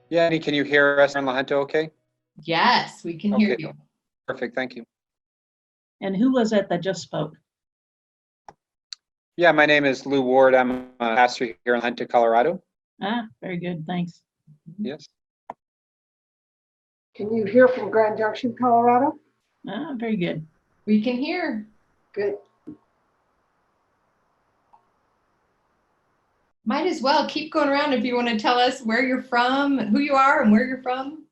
Yeah, Annie, can you hear us in Lahonta okay? Yes, we can hear you. Perfect, thank you. And who was it that just spoke? Yeah, my name is Lou Ward. I'm a pastor here in Lahonta, Colorado. Ah, very good, thanks. Yes. Can you hear from Grand Junction, Colorado? Ah, very good. We can hear. Good. Might as well keep going around if you want to tell us where you're from, who you are, and where you're from.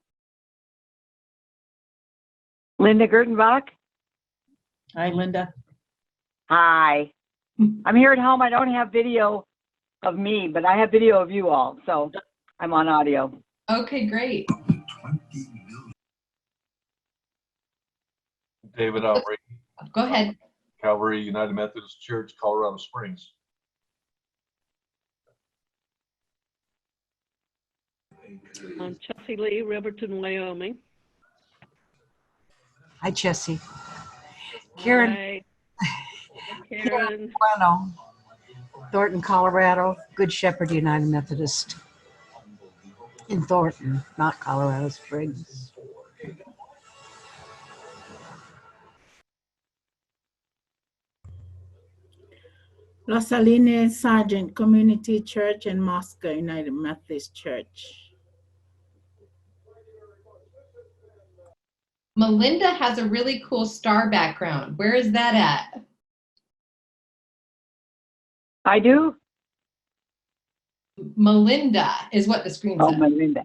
Linda Gertenbach. Hi, Linda. Hi. I'm here at home. I don't have video of me, but I have video of you all, so I'm on audio. Okay, great. David Albrey, Go ahead. Calvary United Methodist Church, Colorado Springs. I'm Chelsea Lee, Riverton, Wyoming. Hi, Jesse. Karen. Hi. Karen. Bueno, Thornton, Colorado. Good Shepherd United Methodist. In Thornton, not Colorado Springs. Rosaline Sargent Community Church and Moscow United Methodist Church. Melinda has a really cool star background. Where is that at? I do? Melinda is what the screen says. Oh, Melinda.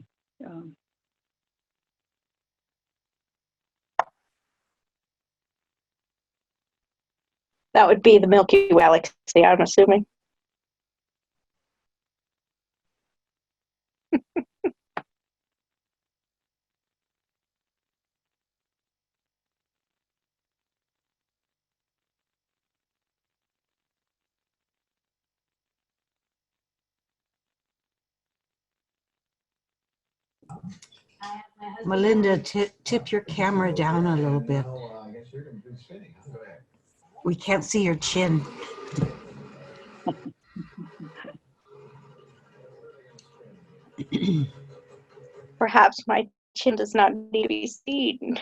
That would be the Milky Way galaxy, I'm assuming. Melinda, tip your camera down a little bit. We can't see your chin. Perhaps my chin does not need to be seen.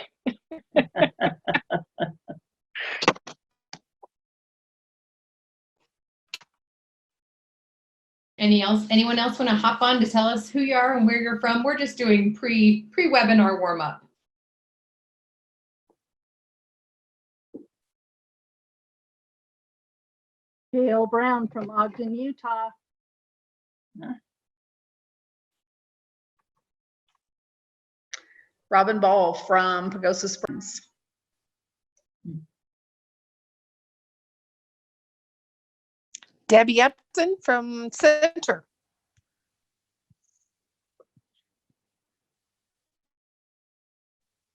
Anyone else want to hop on to tell us who you are and where you're from? We're just doing pre-webinar warm-up. Gail Brown from Ogden, Utah. Robin Ball from Pagosa Springs. Debbie Upton from Center.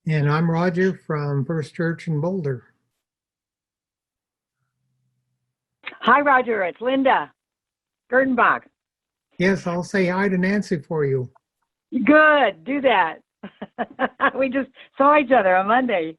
And I'm Roger from First Church in Boulder. Hi, Roger. It's Linda Gertenbach. Yes, I'll say hi to Nancy for you. Good. Do that. We just saw each other on Monday.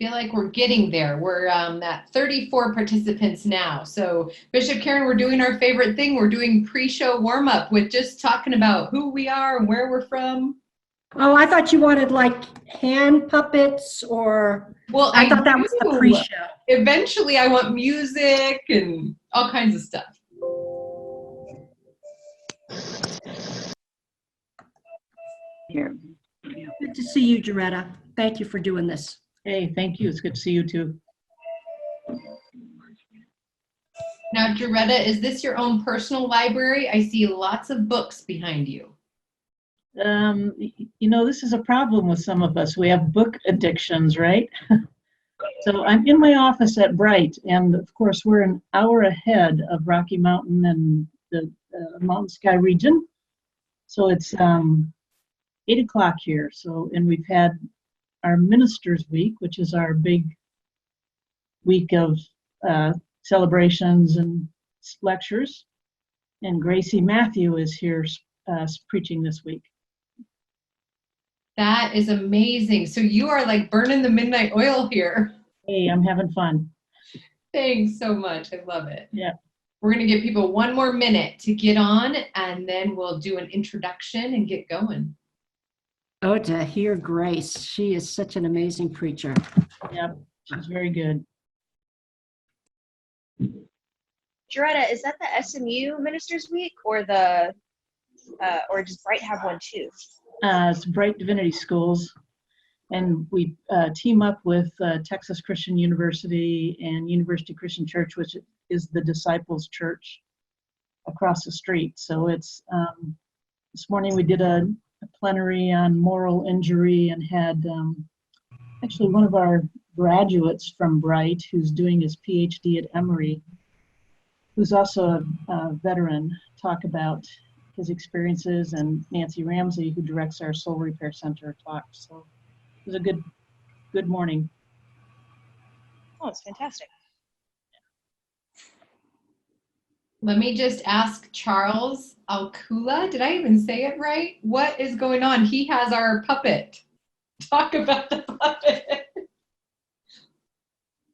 Feel like we're getting there. We're at 34 participants now. So Bishop Karen, we're doing our favorite thing. We're doing pre-show warm-up with just talking about who we are and where we're from. Oh, I thought you wanted like hand puppets or, well, I thought that was the pre-show. Eventually I want music and all kinds of stuff. Here. Good to see you, Joretta. Thank you for doing this. Hey, thank you. It's good to see you too. Now, Joretta, is this your own personal library? I see lots of books behind you. You know, this is a problem with some of us. We have book addictions, right? So I'm in my office at Bright, and of course we're an hour ahead of Rocky Mountain and the Mountain Sky region. So it's 8 o'clock here. So, and we've had our Ministers Week, which is our big week of celebrations and lectures. And Gracie Matthew is here preaching this week. That is amazing. So you are like burning the midnight oil here. Hey, I'm having fun. Thanks so much. I love it. Yeah. We're going to give people one more minute to get on, and then we'll do an introduction and get going. Oh, to hear Grace. She is such an amazing preacher. Yep, she's very good. Joretta, is that the SMU Ministers Week or the or does Bright have one too? It's Bright Divinity Schools, and we team up with Texas Christian University and University Christian Church, which is the Disciples Church across the street. So it's this morning we did a plenary on moral injury and had actually one of our graduates from Bright who's doing his PhD at Emory, who's also a veteran, talk about his experiences, and Nancy Ramsey, who directs our Soul Repair Center, talked. So it was a good morning. Oh, it's fantastic. Let me just ask Charles Alcula. Did I even say it right? What is going on? He has our puppet. Talk about the puppet.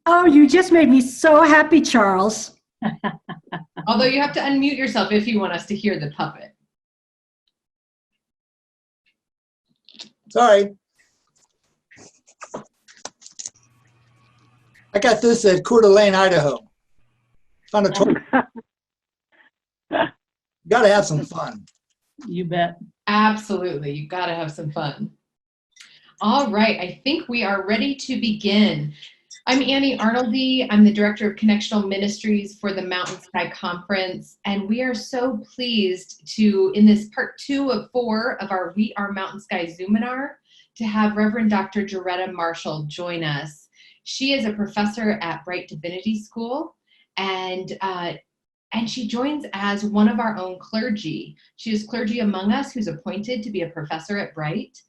Oh, you just made me so happy, Charles. Although you have to unmute yourself if you want us to hear the puppet. Sorry. I got this at Coeur d'Alene, Idaho. Found a toy. Got to have some fun. You bet. Absolutely. You've got to have some fun. All right. I think we are ready to begin. I'm Annie Arnoldy. I'm the Director of Connectional Ministries for the Mountain Sky Conference, and we are so pleased to, in this part 2 of 4 of our We Are Mountain Sky Zoominar, to have Reverend Dr. Joretta Marshall join us. She is a professor at Bright Divinity School, and she joins as one of our own clergy. She is clergy among us who's appointed to be a professor at Bright,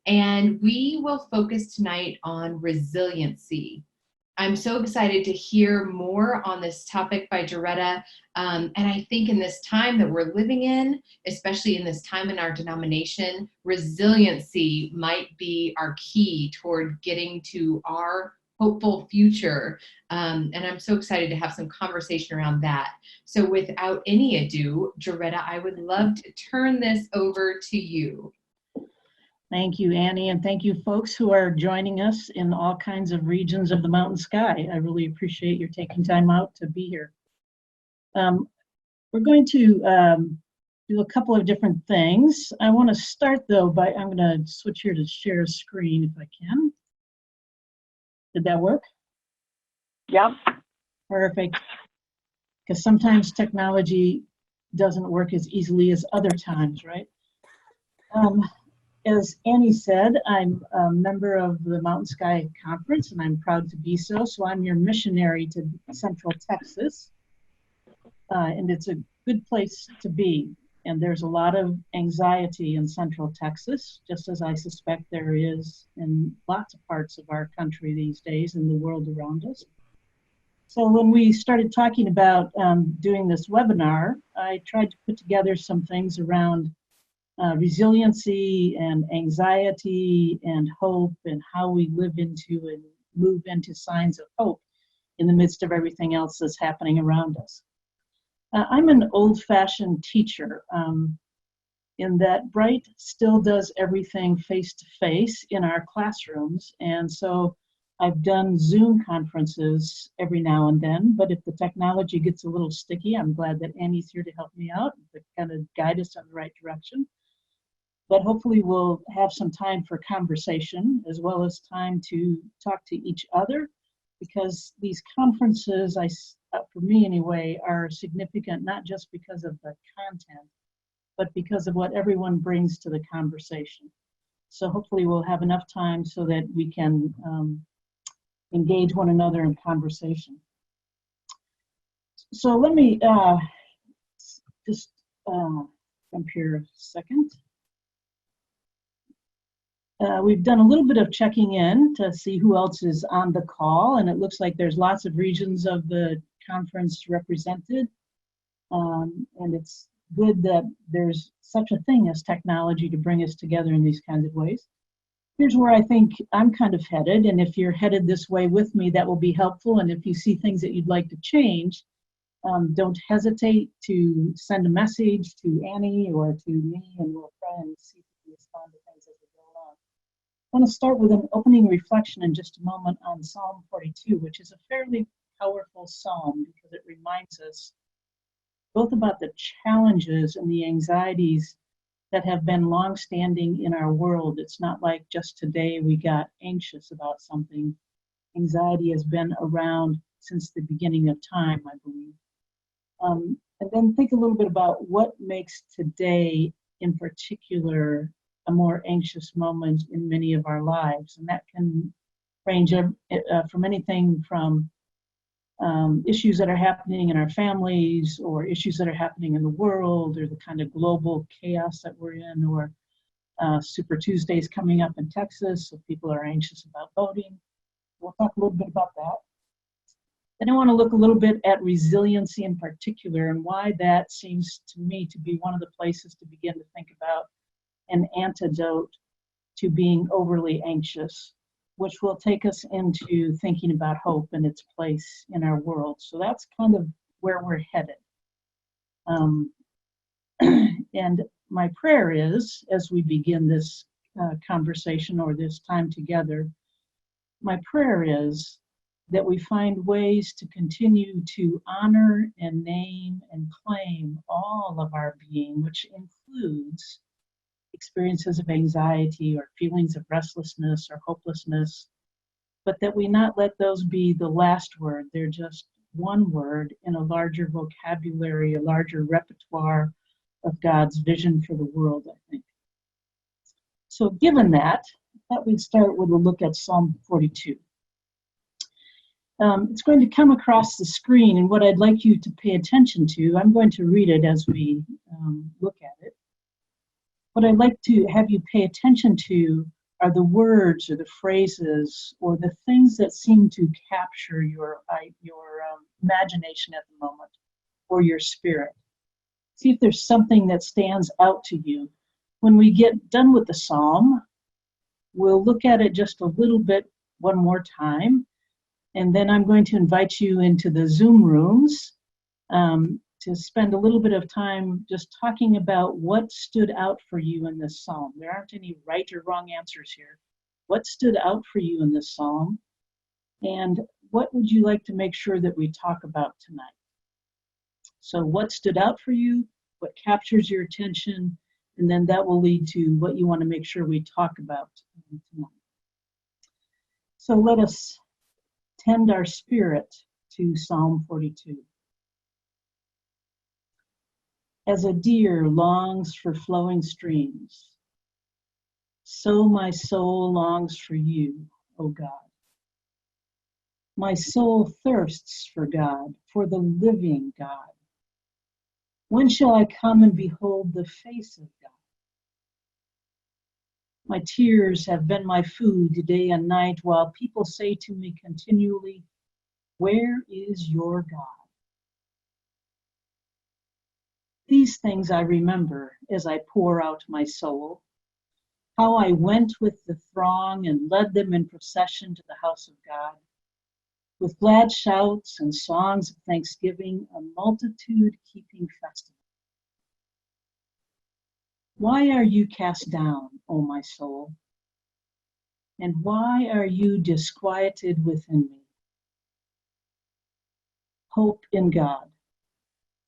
and we will focus tonight on resiliency. I'm so excited to hear more on this topic by Joretta. And I think in this time that we're living in, especially in this time in our denomination, resiliency might be our key toward getting to our hopeful future. And I'm so excited to have some conversation around that. So without any ado, Joretta, I would love to turn this over to you. Thank you, Annie, and thank you folks who are joining us in all kinds of regions of the mountain sky. I really appreciate your taking time out to be here. We're going to do a couple of different things. I want to start though by, I'm going to switch here to share a screen if I can. Did that work? Yep. Perfect. Because sometimes technology doesn't work as easily as other times, right? As Annie said, I'm a member of the Mountain Sky Conference, and I'm proud to be so. So I'm your missionary to Central Texas, and it's a good place to be. And there's a lot of anxiety in Central Texas, just as I suspect there is in lots of parts of our country these days and the world around us. So when we started talking about doing this webinar, I tried to put together some things around resiliency and anxiety and hope, and how we live into and move into signs of hope in the midst of everything else that's happening around us. I'm an old-fashioned teacher in that Bright still does everything face-to-face in our classrooms, and so I've done Zoom conferences every now and then, but if the technology gets a little sticky, I'm glad that Annie's here to help me out, to kind of guide us in the right direction. But hopefully we'll have some time for conversation as well as time to talk to each other, because these conferences, for me anyway, are significant not just because of the content, but because of what everyone brings to the conversation. So hopefully we'll have enough time so that we can engage one another in conversation. So let me just jump here a second. We've done a little bit of checking in to see who else is on the call, and it looks like there's lots of regions of the conference represented. And it's good that there's such a thing as technology to bring us together in these kinds of ways. Here's where I think I'm kind of headed, and if you're headed this way with me, that will be helpful. And if you see things that you'd like to change, don't hesitate to send a message to Annie or to me, and we'll try and see if we can respond to things as we go along. I want to start with an opening reflection in just a moment on Psalm 42, which is a fairly powerful psalm because it reminds us both about the challenges and the anxieties that have been long-standing in our world. It's not like just today we got anxious about something. Anxiety has been around since the beginning of time, I believe. And then think a little bit about what makes today in particular a more anxious moment in many of our lives. And that can range from anything from issues that are happening in our families, or issues that are happening in the world, or the kind of global chaos that we're in, or Super Tuesdays coming up in Texas, so people are anxious about voting. We'll talk a little bit about that. Then I want to look a little bit at resiliency in particular, and why that seems to me to be one of the places to begin to think about an antidote to being overly anxious, which will take us into thinking about hope and its place in our world. So that's kind of where we're headed. And my prayer is, as we begin this conversation or this time together, my prayer is that we find ways to continue to honor and name and claim all of our being, which includes experiences of anxiety or feelings of restlessness or hopelessness, but that we not let those be the last word. They're just one word in a larger vocabulary, a larger repertoire of God's vision for the world, I think. So given that, I thought we'd start with a look at Psalm 42. It's going to come across the screen, and what I'd like you to pay attention to, I'm going to read it as we look at it. What I'd like to have you pay attention to are the words or the phrases or the things that seem to capture your imagination at the moment, or your spirit. See if there's something that stands out to you. When we get done with the psalm, we'll look at it just a little bit one more time, and then I'm going to invite you into the Zoom rooms to spend a little bit of time just talking about what stood out for you in this psalm. There aren't any right or wrong answers here. What stood out for you in this psalm? And what would you like to make sure that we talk about tonight? So what stood out for you? What captures your attention? And then that will lead to what you want to make sure we talk about tonight. So let us tend our spirit to Psalm 42. As a deer longs for flowing streams, so my soul longs for you, O God. My soul thirsts for God, for the living God. When shall I come and behold the face of God? My tears have been my food day and night, while people say to me continually, where is your God? These things I remember as I pour out my soul, how I went with the throng and led them in procession to the house of God. With glad shouts and songs of thanksgiving, a multitude keeping festival. Why are you cast down, O my soul? And why are you disquieted within me? Hope in God,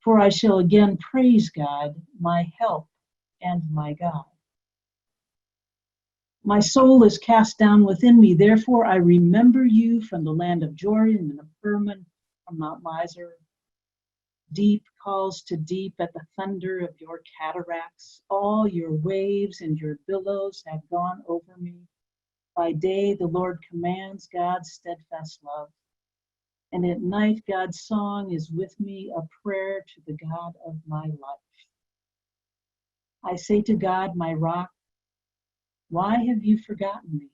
for I shall again praise God, my help and my God. My soul is cast down within me, therefore I remember you from the land of Jordan and of Hermon, from Mount Mizar. Deep calls to deep at the thunder of your cataracts. All your waves and your billows have gone over me. By day the Lord commands God's steadfast love, and at night God's song is with me, a prayer to the God of my life. I say to God, my rock, Why have you forgotten me?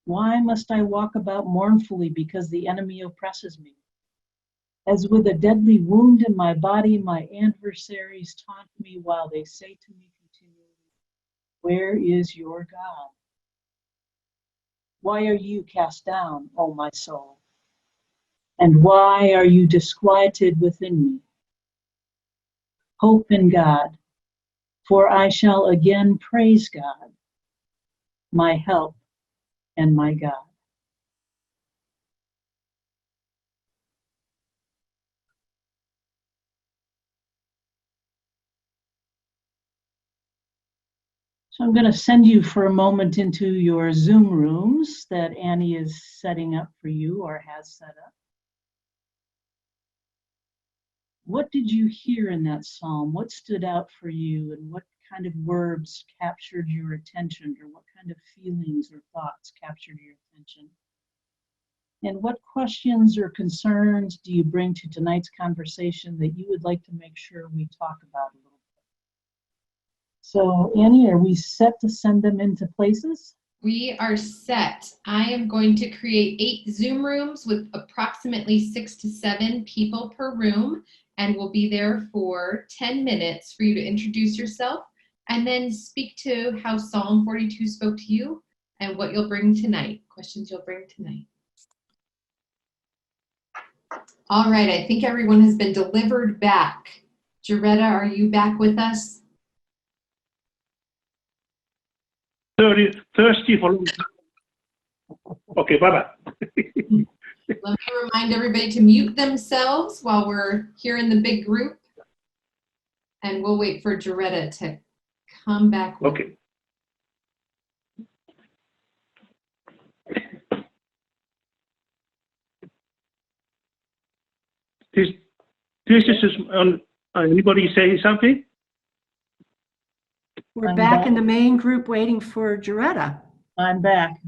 Why must I walk about mournfully because the enemy oppresses me? As with a deadly wound in my body, my adversaries taunt me while they say to me continually, where is your God? Why are you cast down, O my soul? And why are you disquieted within me? Hope in God, for I shall again praise God, my help and my God. So I'm going to send you for a moment into your Zoom rooms that Annie is setting up for you or has set up. What did you hear in that psalm? What stood out for you, and what kind of words captured your attention, or what kind of feelings or thoughts captured your attention? And what questions or concerns do you bring to tonight's conversation that you would like to make sure we talk about a little bit? So Annie, are we set to send them into places? We are set. I am going to create 8 Zoom rooms with approximately 6 to 7 people per room, and we'll be there for 10 minutes for you to introduce yourself and then speak to how Psalm 42 spoke to you and what you'll bring tonight, questions you'll bring tonight. All right, I think everyone has been delivered back. Joretta, are you back with us? Thirsty for long time. Okay, bye-bye. Let me remind everybody to mute themselves while we're here in the big group. And we'll wait for Joretta to come back. Okay. This is on. Anybody say something? We're back in the main group waiting for Joretta. I'm back.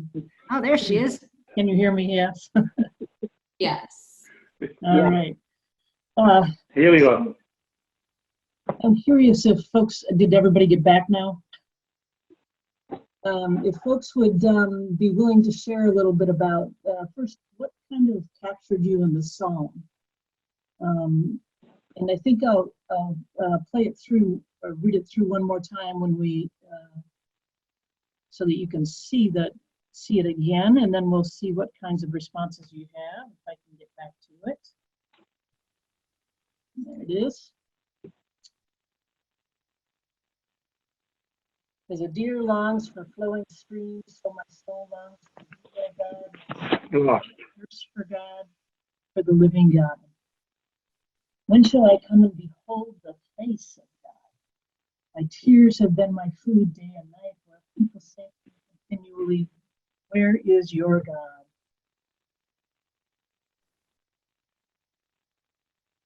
Oh, there she is. Can you hear me? Yes. Yes. All right. Here we go. I'm curious if folks, did everybody get back now? If folks would be willing to share a little bit about, first, what kind of captured you in the psalm? And I think I'll play it through, or read it through one more time when we, so that you can see it again, and then we'll see what kinds of responses you have, if I can get back to it. There it is. As a deer longs for flowing streams, so my soul longs for thee, O God. Thirst for God, for the living God. When shall I come and behold the face of God? My tears have been my food day and night, where people say to me continually, where is your God?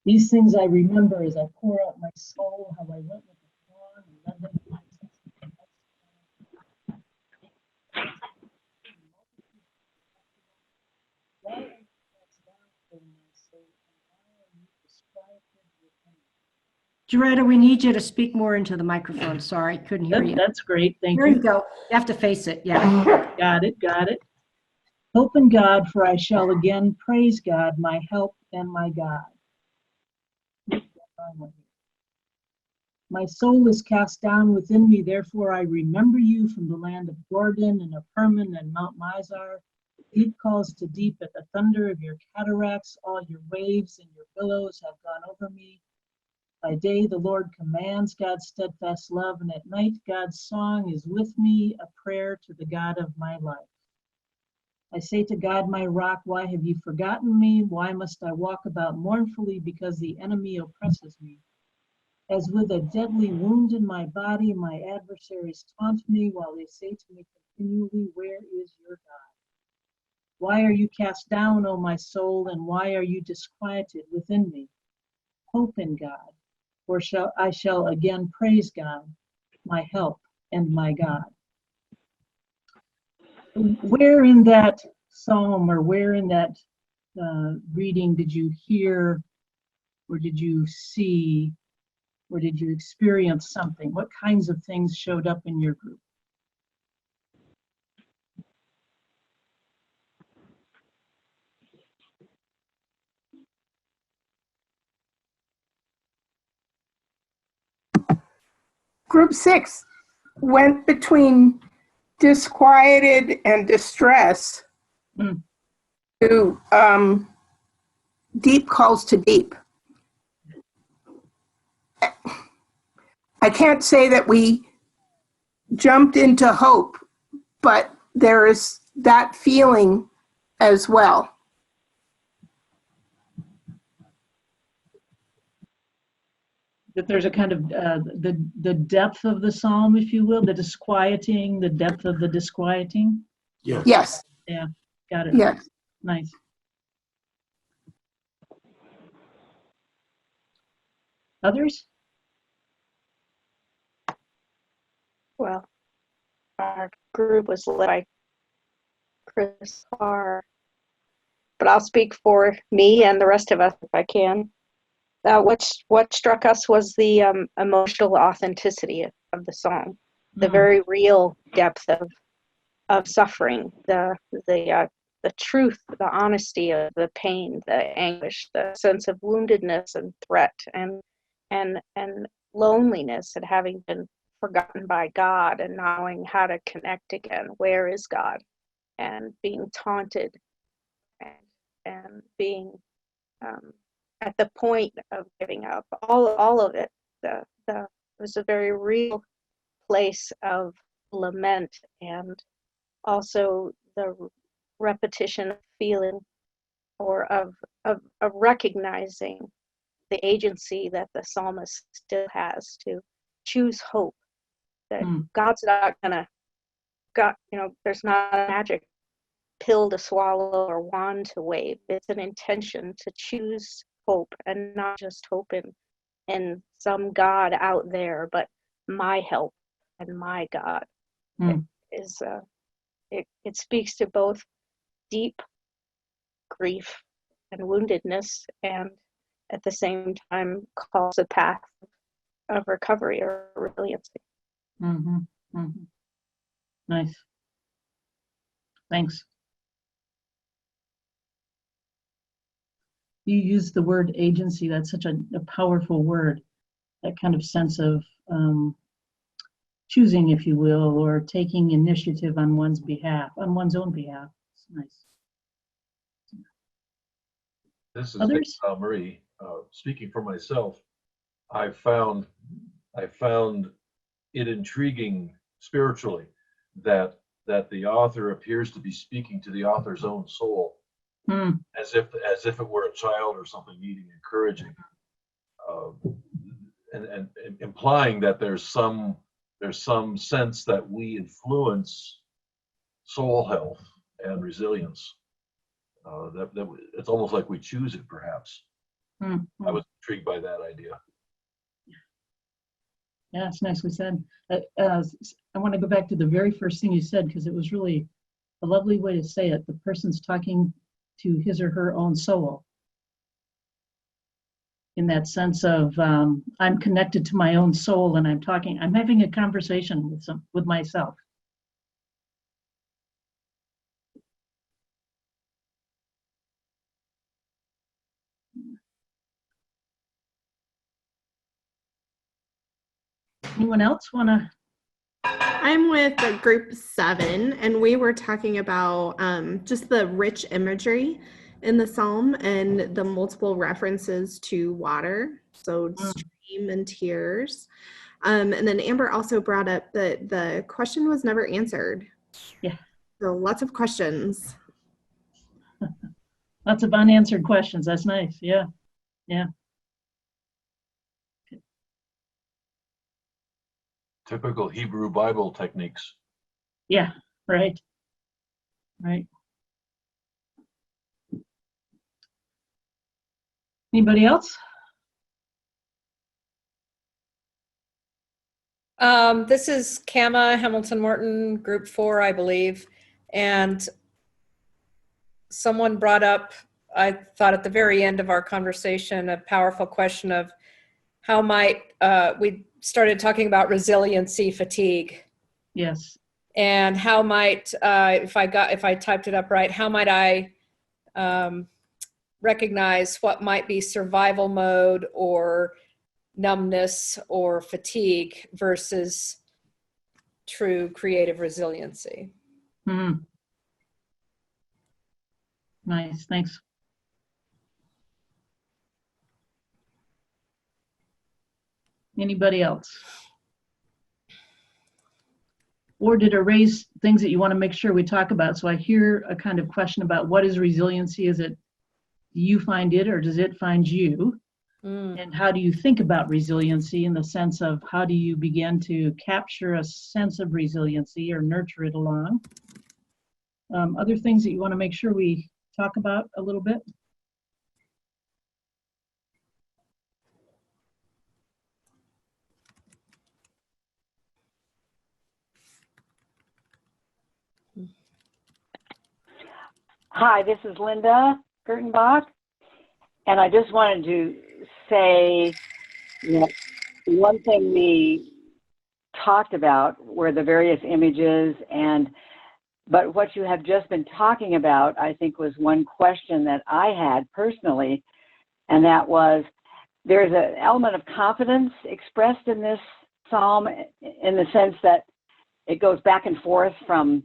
These things I remember as I pour out my soul, how I went with the throng and led them to my why are you cast down, O my soul, and why are you disquieted within me? Joretta, we need you to speak more into the microphone. Sorry, couldn't hear you. That's great, thank you. There you go. You have to face it, yeah. Got it, got it. Hope in God, for I shall again praise God, my help and my God. My soul is cast down within me, therefore I remember you from the land of Jordan and of Hermon and Mount Mizar. Deep calls to deep at the thunder of your cataracts. All your waves and your billows have gone over me. By day the Lord commands God's steadfast love, and at night God's song is with me, a prayer to the God of my life. I say to God, my rock, why have you forgotten me? Why must I walk about mournfully because the enemy oppresses me? As with a deadly wound in my body, my adversaries taunt me while they say to me continually, where is your God? Why are you cast down, O my soul, and why are you disquieted within me? Hope in God, for I shall again praise God, my help and my God. Where in that psalm, or where in that reading did you hear, or did you see, or did you experience something? What kinds of things showed up in your group? Group 6 went between disquieted and distress to deep calls to deep. I can't say that we jumped into hope, but there is that feeling as well. That there's a kind of the depth of the psalm, if you will, the disquieting, the depth of the disquieting. Yes. Yes. Yeah, got it. Yes. Nice. Others? Well, our group was led by Chris Carr, but I'll speak for me and the rest of us if I can. What struck us was the emotional authenticity of the song, the very real depth of suffering, the truth, the honesty of the pain, the anguish, the sense of woundedness and threat and loneliness and having been forgotten by God and knowing how to connect again. Where is God? And being taunted and being at the point of giving up. All of it. It was a very real place of lament and also the repetition of feeling or of recognizing the agency that the psalmist still has to choose hope, that God's not gonna, there's not a magic pill to swallow or wand to wave. It's an intention to choose hope and not just hope in some God out there, but my help and my God. It speaks to both deep grief and woundedness, and at the same time calls a path of recovery or resiliency. Nice. Thanks. You used the word agency. That's such a powerful word. That kind of sense of choosing, if you will, or taking initiative on one's behalf, on one's own behalf. It's nice. This is Others? Marie. Speaking for myself, I found it intriguing spiritually that the author appears to be speaking to the author's own soul, as if it were a child or something needing encouraging, and implying that there's some sense that we influence soul health and resilience. That it's almost like we choose it, perhaps. I was intrigued by that idea. Yeah, it's nicely said. I want to go back to the very first thing you said, because it was really a lovely way to say it. The person's talking to his or her own soul, in that sense of I'm connected to my own soul, and I'm having a conversation with myself. Anyone else want to? I'm with group 7, and we were talking about just the rich imagery in the psalm and the multiple references to water, so stream and tears. And then Amber also brought up that the question was never answered. Yeah. So lots of questions. Lots of unanswered questions. That's nice. Yeah. Yeah. Typical Hebrew Bible techniques. Yeah, right. Right. Anybody else? This is Kama Hamilton Morton, Group 4, I believe. And someone brought up, I thought at the very end of our conversation, a powerful question of how might, we started talking about resiliency fatigue. Yes. And how might, if I typed it up right, how might I recognize what might be survival mode or numbness or fatigue versus true creative resiliency. Mm. Nice, thanks. Anybody else? Or did it raise things that you want to make sure we talk about? So I hear a kind of question about what is resiliency? Is it, do you find it or does it find you? And how do you think about resiliency in the sense of how do you begin to capture a sense of resiliency or nurture it along? Other things that you want to make sure we talk about a little bit? Hi, this is Linda Gertenbach, and I just wanted to say that one thing we talked about were the various images, but what you have just been talking about, I think, was one question that I had personally, and that was there's an element of confidence expressed in this psalm in the sense that it goes back and forth from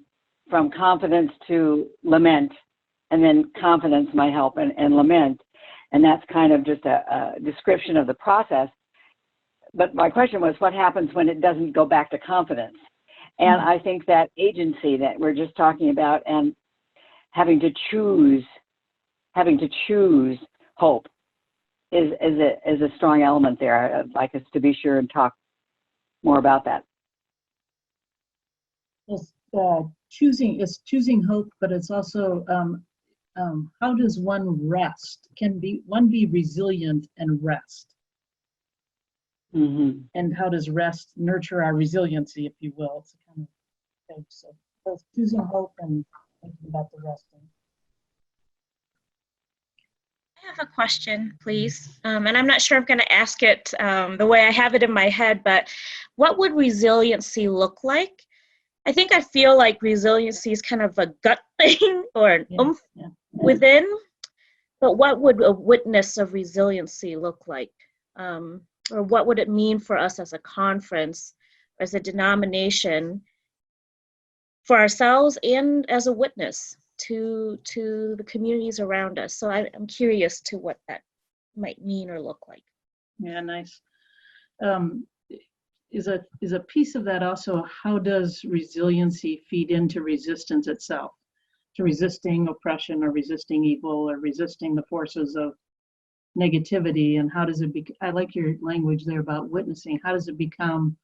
confidence to lament. And then confidence might help and lament. And that's kind of just a description of the process. But my question was, what happens when it doesn't go back to confidence? And I think that agency that we're just talking about and having to choose hope is a strong element there. I'd like us to be sure and talk more about that. Yes, choosing hope, but it's also how does one rest? Can one be resilient and rest? Mm-hmm. And how does rest nurture our resiliency, if you will? It's a kind of thing. So both choosing hope and thinking about the resting. I have a question, please. And I'm not sure I'm going to ask it the way I have it in my head, but what would resiliency look like? I think I feel like resiliency is kind of a gut thing or an oomph within, but what would a witness of resiliency look like? Or what would it mean for us as a conference, as a denomination, for ourselves and as a witness to the communities around us? So I'm curious to what that might mean or look like. Yeah, nice. Is a piece of that also, how does resiliency feed into resistance itself, to resisting oppression or resisting evil or resisting the forces of negativity? And how does it I like your language there about witnessing. How does it become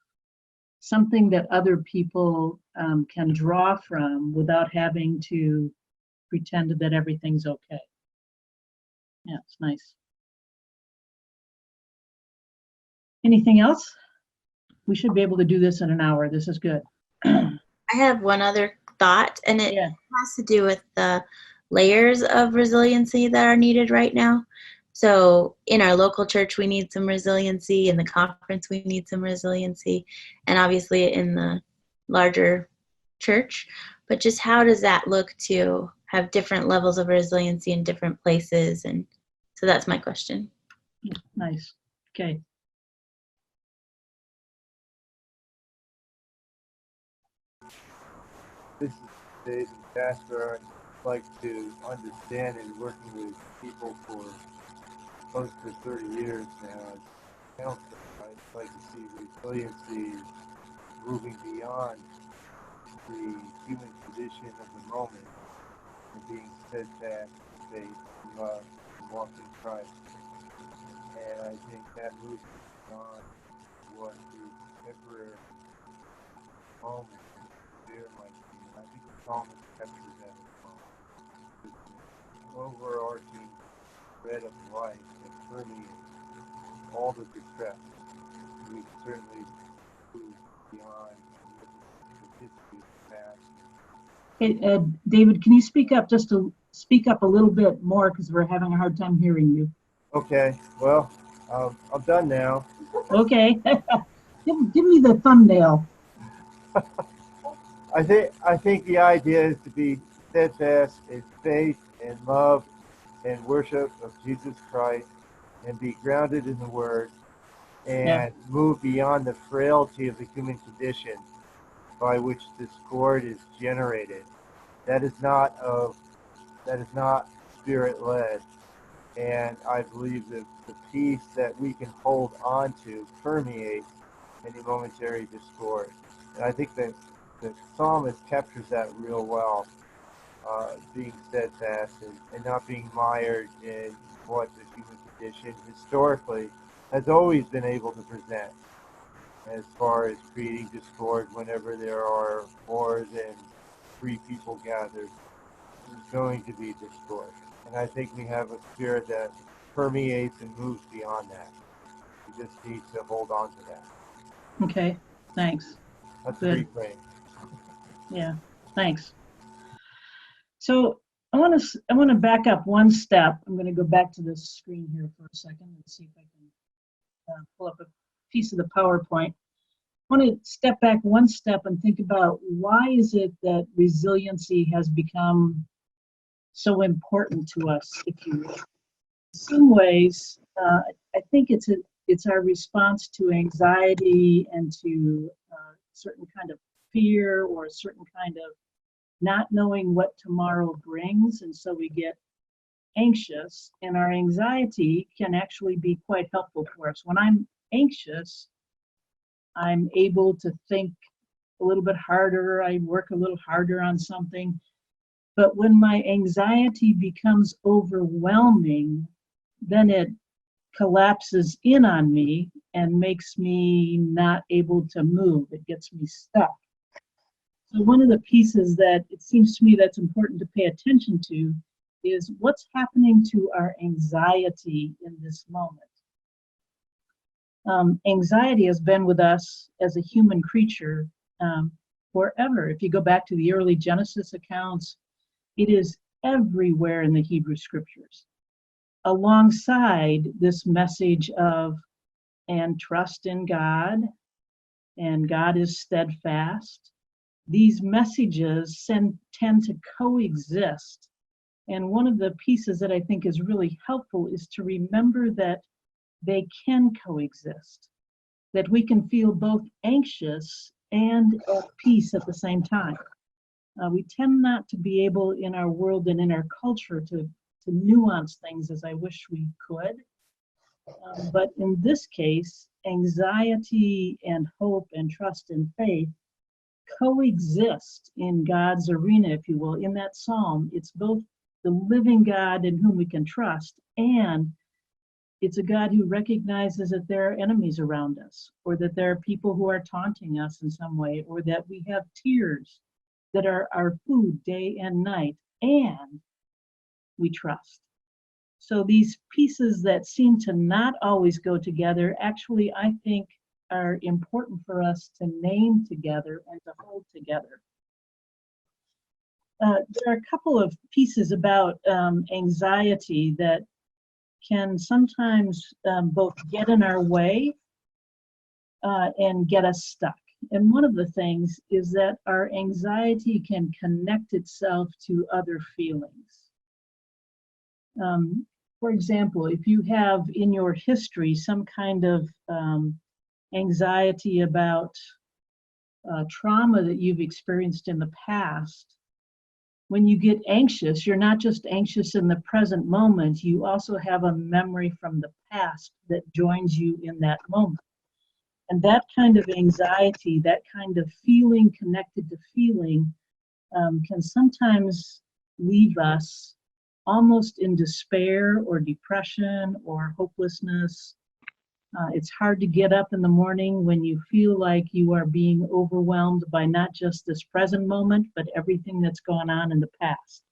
something that other people can draw from without having to pretend that everything's okay? Yeah, it's nice. Anything else? We should be able to do this in an hour. This is good. I have one other thought, and it has to do with the layers of resiliency that are needed right now. So in our local church, we need some resiliency. In the conference, we need some resiliency. And obviously in the larger church. But just how does that look to have different levels of resiliency in different places? And so that's my question. Nice. Okay. This is Dave and Jasper. I'd like to understand and working with people for close to 30 years now as a counselor. I'd like to see resiliency moving beyond the human condition of the moment and being steadfast in faith and love and walking Christ. And I think that moves beyond what is temporary moment. Like, I think the psalmist captures that as well. It's an overarching thread of life that permeates all the distress. We certainly move beyond the history of the past. Hey, David, can you speak up a little bit more, because we're having a hard time hearing you. Okay, well, I'm done now. Okay. Give me the thumbnail. I think the idea is to be steadfast in faith and love and worship of Jesus Christ and be grounded in the Word and move beyond the frailty of the human condition by which discord is generated. That is not spirit led. And I believe that the peace that we can hold on to permeates any momentary discord. And I think that the psalmist captures that real well, being steadfast and not being mired in what the human condition historically has always been able to present as far as creating discord whenever there are more than 3 people gathered. There's going to be discord. And I think we have a spirit that permeates and moves beyond that. We just need to hold on to that. Okay, thanks. That's Good. reframe. Yeah, thanks. So I want to back up one step. I'm going to go back to this screen here for a second and see if I can pull up a piece of the PowerPoint. I want to step back one step and think about why is it that resiliency has become so important to us, if you will. In some ways, I think it's our response to anxiety and to certain kind of fear or a certain kind of not knowing what tomorrow brings, and so we get anxious, and our anxiety can actually be quite helpful for us. When I'm anxious, I'm able to think a little bit harder, I work a little harder on something. But when my anxiety becomes overwhelming, then it collapses in on me and makes me not able to move. It gets me stuck. So one of the pieces that it seems to me that's important to pay attention to is what's happening to our anxiety in this moment. Anxiety has been with us as a human creature forever. If you go back to the early Genesis accounts, it is everywhere in the Hebrew scriptures. Alongside this message of, and trust in God, and God is steadfast, these messages tend to coexist. And one of the pieces that I think is really helpful is to remember that they can coexist, that we can feel both anxious and at peace at the same time. We tend not to be able in our world and in our culture to nuance things as I wish we could. But in this case, anxiety and hope and trust and faith coexist in God's arena, if you will. In that psalm, it's both the living God in whom we can trust, and it's a God who recognizes that there are enemies around us, or that there are people who are taunting us in some way, or that we have tears that are our food day and night, and we trust. So these pieces that seem to not always go together, actually, I think, are important for us to name together and to hold together. There are a couple of pieces about anxiety that can sometimes both get in our way and get us stuck. And one of the things is that our anxiety can connect itself to other feelings. For example, if you have in your history some kind of anxiety about trauma that you've experienced in the past, when you get anxious, you're not just anxious in the present moment, you also have a memory from the past that joins you in that moment. And that kind of anxiety, that kind of feeling connected to feeling, can sometimes leave us almost in despair or depression or hopelessness. It's hard to get up in the morning when you feel like you are being overwhelmed by not just this present moment, but everything that's gone on in the past.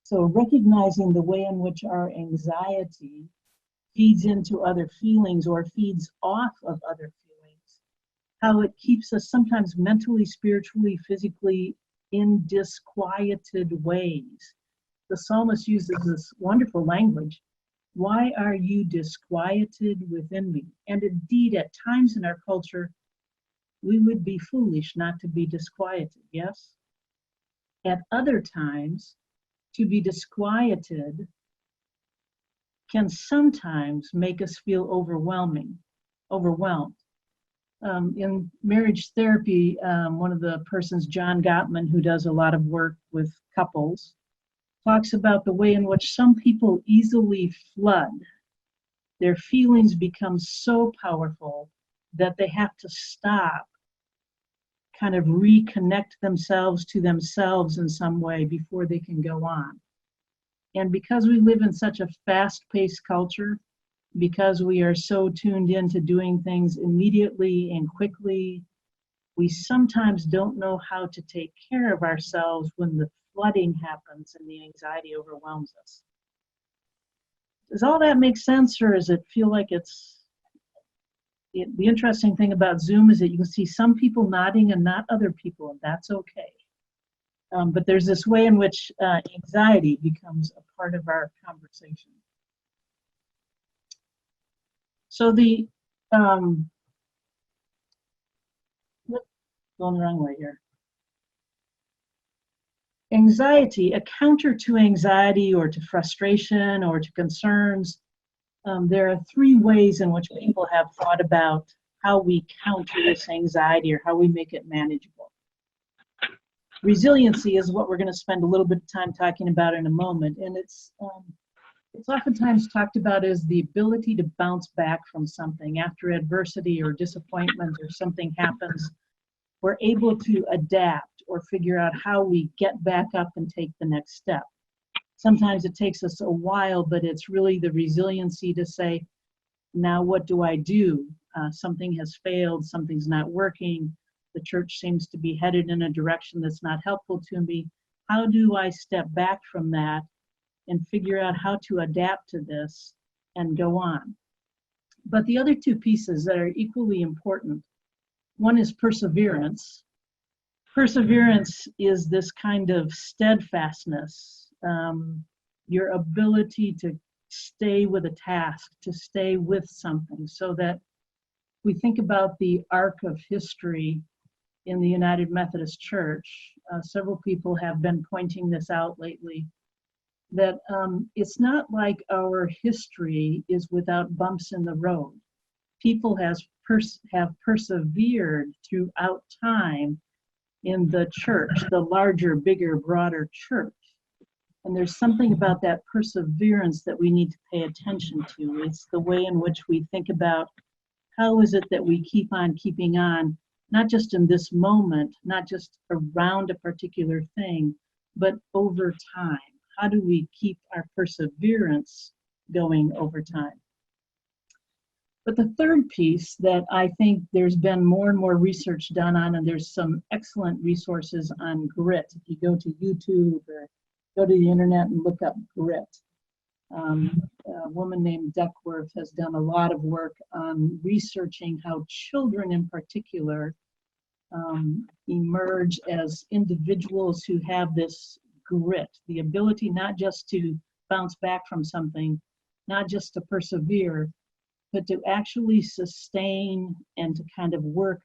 So recognizing the way in which our anxiety feeds into other feelings or feeds off of other feelings, how it keeps us sometimes mentally, spiritually, physically in disquieted ways. The psalmist uses this wonderful language. Why are you disquieted within me? And indeed, at times in our culture, we would be foolish not to be disquieted, yes? At other times, to be disquieted can sometimes make us feel overwhelming. overwhelmed. In marriage therapy, one of the persons, John Gottman, who does a lot of work with couples, talks about the way in which some people easily flood. Their feelings become so powerful that they have to stop, kind of reconnect themselves to themselves in some way before they can go on. And because we live in such a fast-paced culture, because we are so tuned into doing things immediately and quickly, we sometimes don't know how to take care of ourselves when the flooding happens and the anxiety overwhelms us. Does all that make sense, or does it feel like the interesting thing about Zoom is that you can see some people nodding and not other people, and that's okay. But there's this way in which anxiety becomes a part of our conversation. So going the wrong way here. Anxiety, a counter to anxiety or to frustration or to concerns, there are three ways in which people have thought about how we counter this anxiety or how we make it manageable. Resiliency is what we're going to spend a little bit of time talking about in a moment, and it's oftentimes talked about as the ability to bounce back from something after adversity or disappointment or something happens. We're able to adapt or figure out how we get back up and take the next step. Sometimes it takes us a while, but it's really the resiliency to say, now what do I do? Something has failed, something's not working, the church seems to be headed in a direction that's not helpful to me. How do I step back from that and figure out how to adapt to this and go on? But the other two pieces that are equally important, one is perseverance. Perseverance is this kind of steadfastness, your ability to stay with a task, to stay with something, so that we think about the arc of history in the United Methodist Church. Several people have been pointing this out lately, that it's not like our history is without bumps in the road. People have persevered throughout time in the church, the larger, bigger, broader church. And there's something about that perseverance that we need to pay attention to. It's the way in which we think about how is it that we keep on keeping on, not just in this moment, not just around a particular thing, but over time. How do we keep our perseverance going over time? But the third piece that I think there's been more and more research done on, and there's some excellent resources on grit. If you go to YouTube or go to the internet and look up grit. A woman named Duckworth has done a lot of work on researching how children in particular emerge as individuals who have this grit, the ability not just to bounce back from something, not just to persevere, but to actually sustain and to kind of work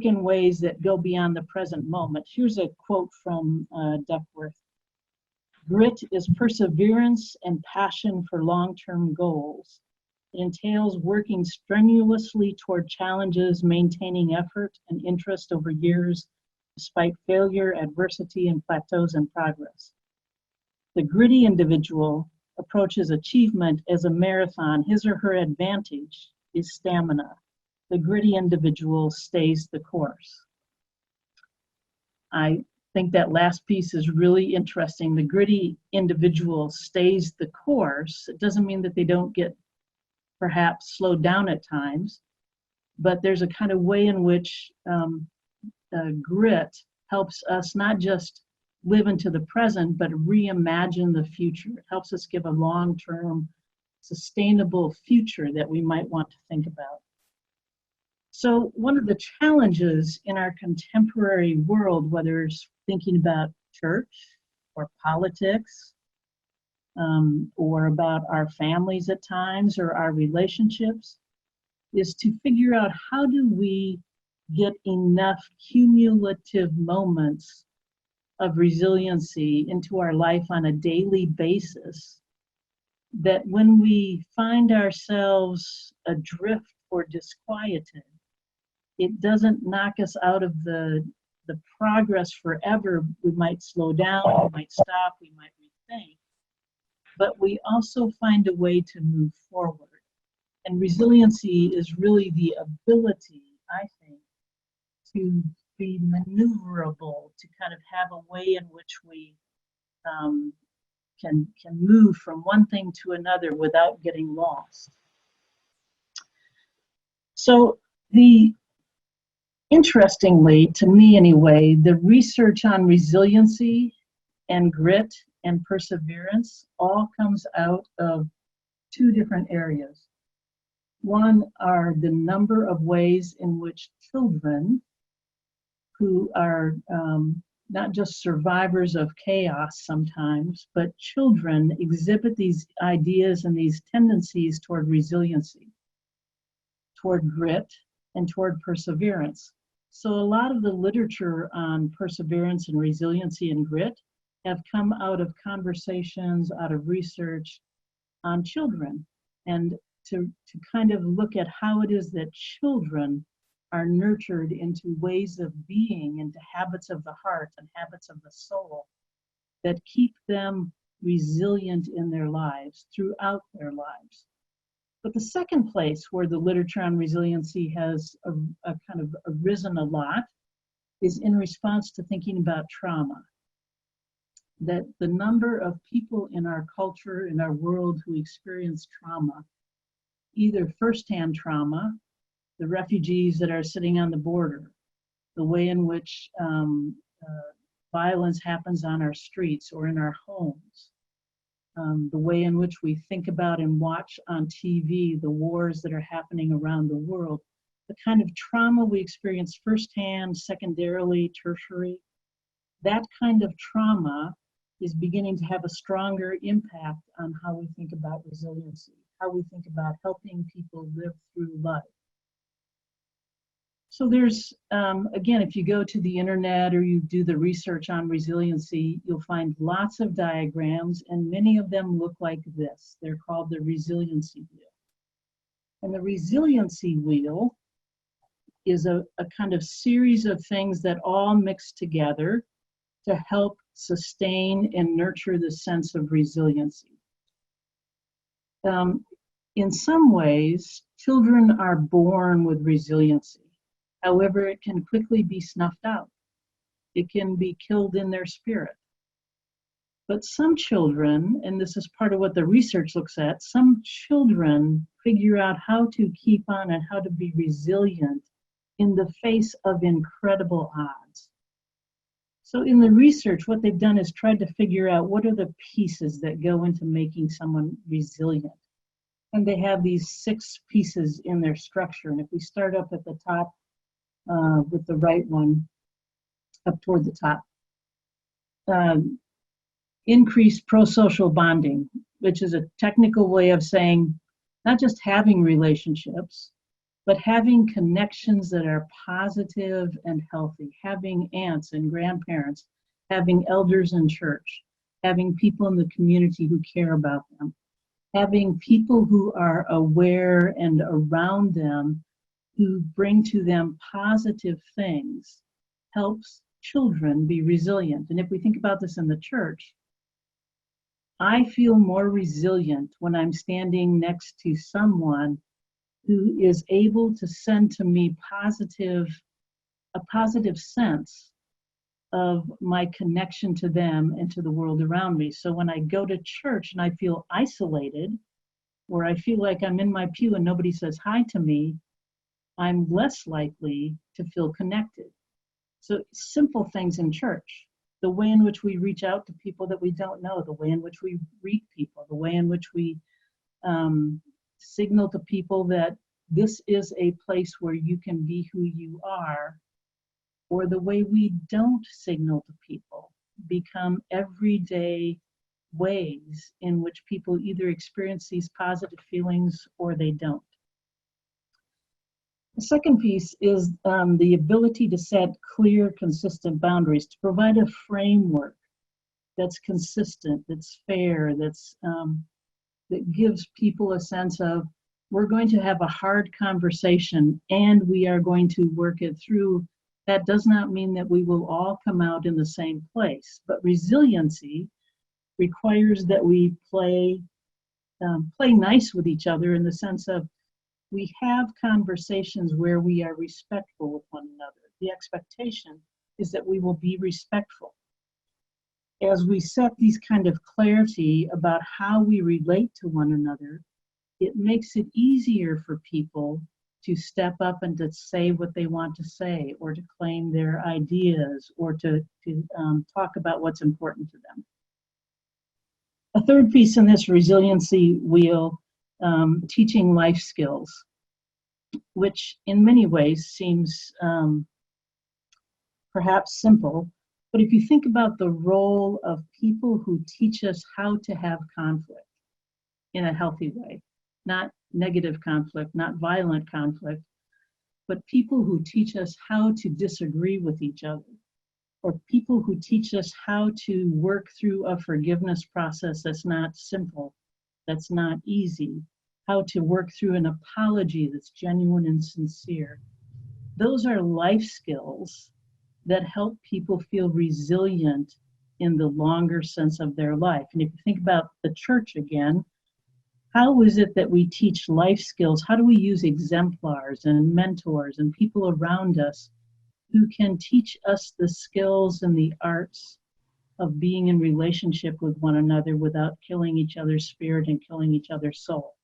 in ways that go beyond the present moment. Here's a quote from Duckworth. Grit is perseverance and passion for long-term goals. It entails working strenuously toward challenges, maintaining effort and interest over years, despite failure, adversity, and plateaus in progress. The gritty individual approaches achievement as a marathon. His or her advantage is stamina. The gritty individual stays the course. I think that last piece is really interesting. The gritty individual stays the course. It doesn't mean that they don't get perhaps slowed down at times, but there's a kind of way in which grit helps us not just live into the present, but reimagine the future. It helps us give a long-term, sustainable future that we might want to think about. So one of the challenges in our contemporary world, whether it's thinking about church or politics, or about our families at times or our relationships, is to figure out how do we get enough cumulative moments of resiliency into our life on a daily basis that when we find ourselves adrift or disquieted, it doesn't knock us out of the progress forever. We might slow down, we might stop, we might rethink, but we also find a way to move forward. And resiliency is really the ability, I think, to be maneuverable, to kind of have a way in which we can move from one thing to another without getting lost. So interestingly, to me anyway, the research on resiliency and grit and perseverance all comes out of two different areas. One are the number of ways in which children who are not just survivors of chaos sometimes, but children exhibit these ideas and these tendencies toward resiliency, toward grit, and toward perseverance. So a lot of the literature on perseverance and resiliency and grit have come out of conversations, out of research on children, and to kind of look at how it is that children are nurtured into ways of being, into habits of the heart and habits of the soul that keep them resilient in their lives, throughout their lives. But the second place where the literature on resiliency has a kind of arisen a lot is in response to thinking about trauma. That the number of people in our culture, in our world, who experience trauma, either firsthand trauma, the refugees that are sitting on the border, the way in which violence happens on our streets or in our homes, the way in which we think about and watch on TV the wars that are happening around the world, the kind of trauma we experience firsthand, secondarily, tertiary, that kind of trauma is beginning to have a stronger impact on how we think about resiliency, how we think about helping people live through life. So there's, again, if you go to the internet or you do the research on resiliency, you'll find lots of diagrams, and many of them look like this. They're called the resiliency wheel. And the resiliency wheel is a kind of series of things that all mix together to help sustain and nurture the sense of resiliency. In some ways, children are born with resiliency. However, it can quickly be snuffed out. It can be killed in their spirit. But some children, and this is part of what the research looks at, some children figure out how to keep on and how to be resilient in the face of incredible odds. So in the research, what they've done is tried to figure out what are the pieces that go into making someone resilient. And they have these 6 pieces in their structure. And if we start up at the top, with the right one up toward the top. Increased pro-social bonding, which is a technical way of saying not just having relationships, but having connections that are positive and healthy, having aunts and grandparents, having elders in church, having people in the community who care about them, having people who are aware and around them who bring to them positive things, helps children be resilient. And if we think about this in the church, I feel more resilient when I'm standing next to someone who is able to send to me a positive sense of my connection to them and to the world around me. So when I go to church and I feel isolated, or I feel like I'm in my pew and nobody says hi to me, I'm less likely to feel connected. So simple things in church, the way in which we reach out to people that we don't know, the way in which we greet people, the way in which we signal to people that this is a place where you can be who you are, or the way we don't signal to people become everyday ways in which people either experience these positive feelings or they don't. The second piece is the ability to set clear, consistent boundaries, to provide a framework that's consistent, that's fair, that's that gives people a sense of, we're going to have a hard conversation and we are going to work it through. That does not mean that we will all come out in the same place, but resiliency requires that we play nice with each other, in the sense of, we have conversations where we are respectful with one another. The expectation is that we will be respectful. As we set these kind of clarity about how we relate to one another, it makes it easier for people to step up and to say what they want to say, or to claim their ideas, or to talk about what's important to them. A third piece in this resiliency wheel, teaching life skills, which in many ways seems perhaps simple, but if you think about the role of people who teach us how to have conflict in a healthy way, not negative conflict, not violent conflict, but people who teach us how to disagree with each other, or people who teach us how to work through a forgiveness process that's not simple, that's not easy, how to work through an apology that's genuine and sincere. Those are life skills that help people feel resilient in the longer sense of their life. And if you think about the church again, how is it that we teach life skills? How do we use exemplars and mentors and people around us who can teach us the skills and the arts of being in relationship with one another without killing each other's spirit and killing each other's soul?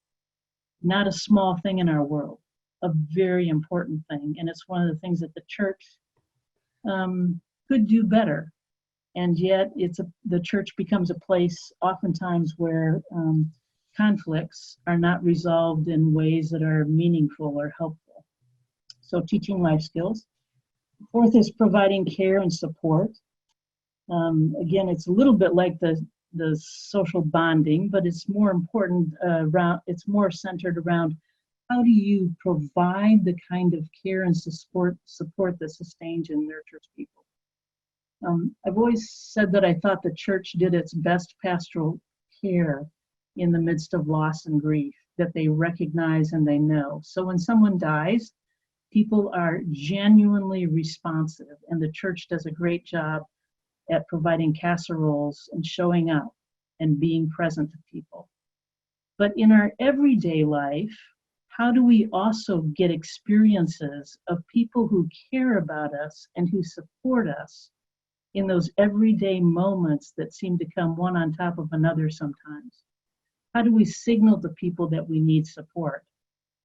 Not a small thing in our world, a very important thing. And it's one of the things that the church could do better. And yet the church becomes a place oftentimes where conflicts are not resolved in ways that are meaningful or helpful. So teaching life skills. Fourth is providing care and support. Again, it's a little bit like the social bonding, but it's more important it's more centered around, how do you provide the kind of care and support that sustains and nurtures people? I've always said that I thought the church did its best pastoral care in the midst of loss and grief, that they recognize and they know. So when someone dies, people are genuinely responsive, and the church does a great job at providing casseroles and showing up and being present to people. But in our everyday life, how do we also get experiences of people who care about us and who support us in those everyday moments that seem to come one on top of another sometimes? How do we signal to people that we need support?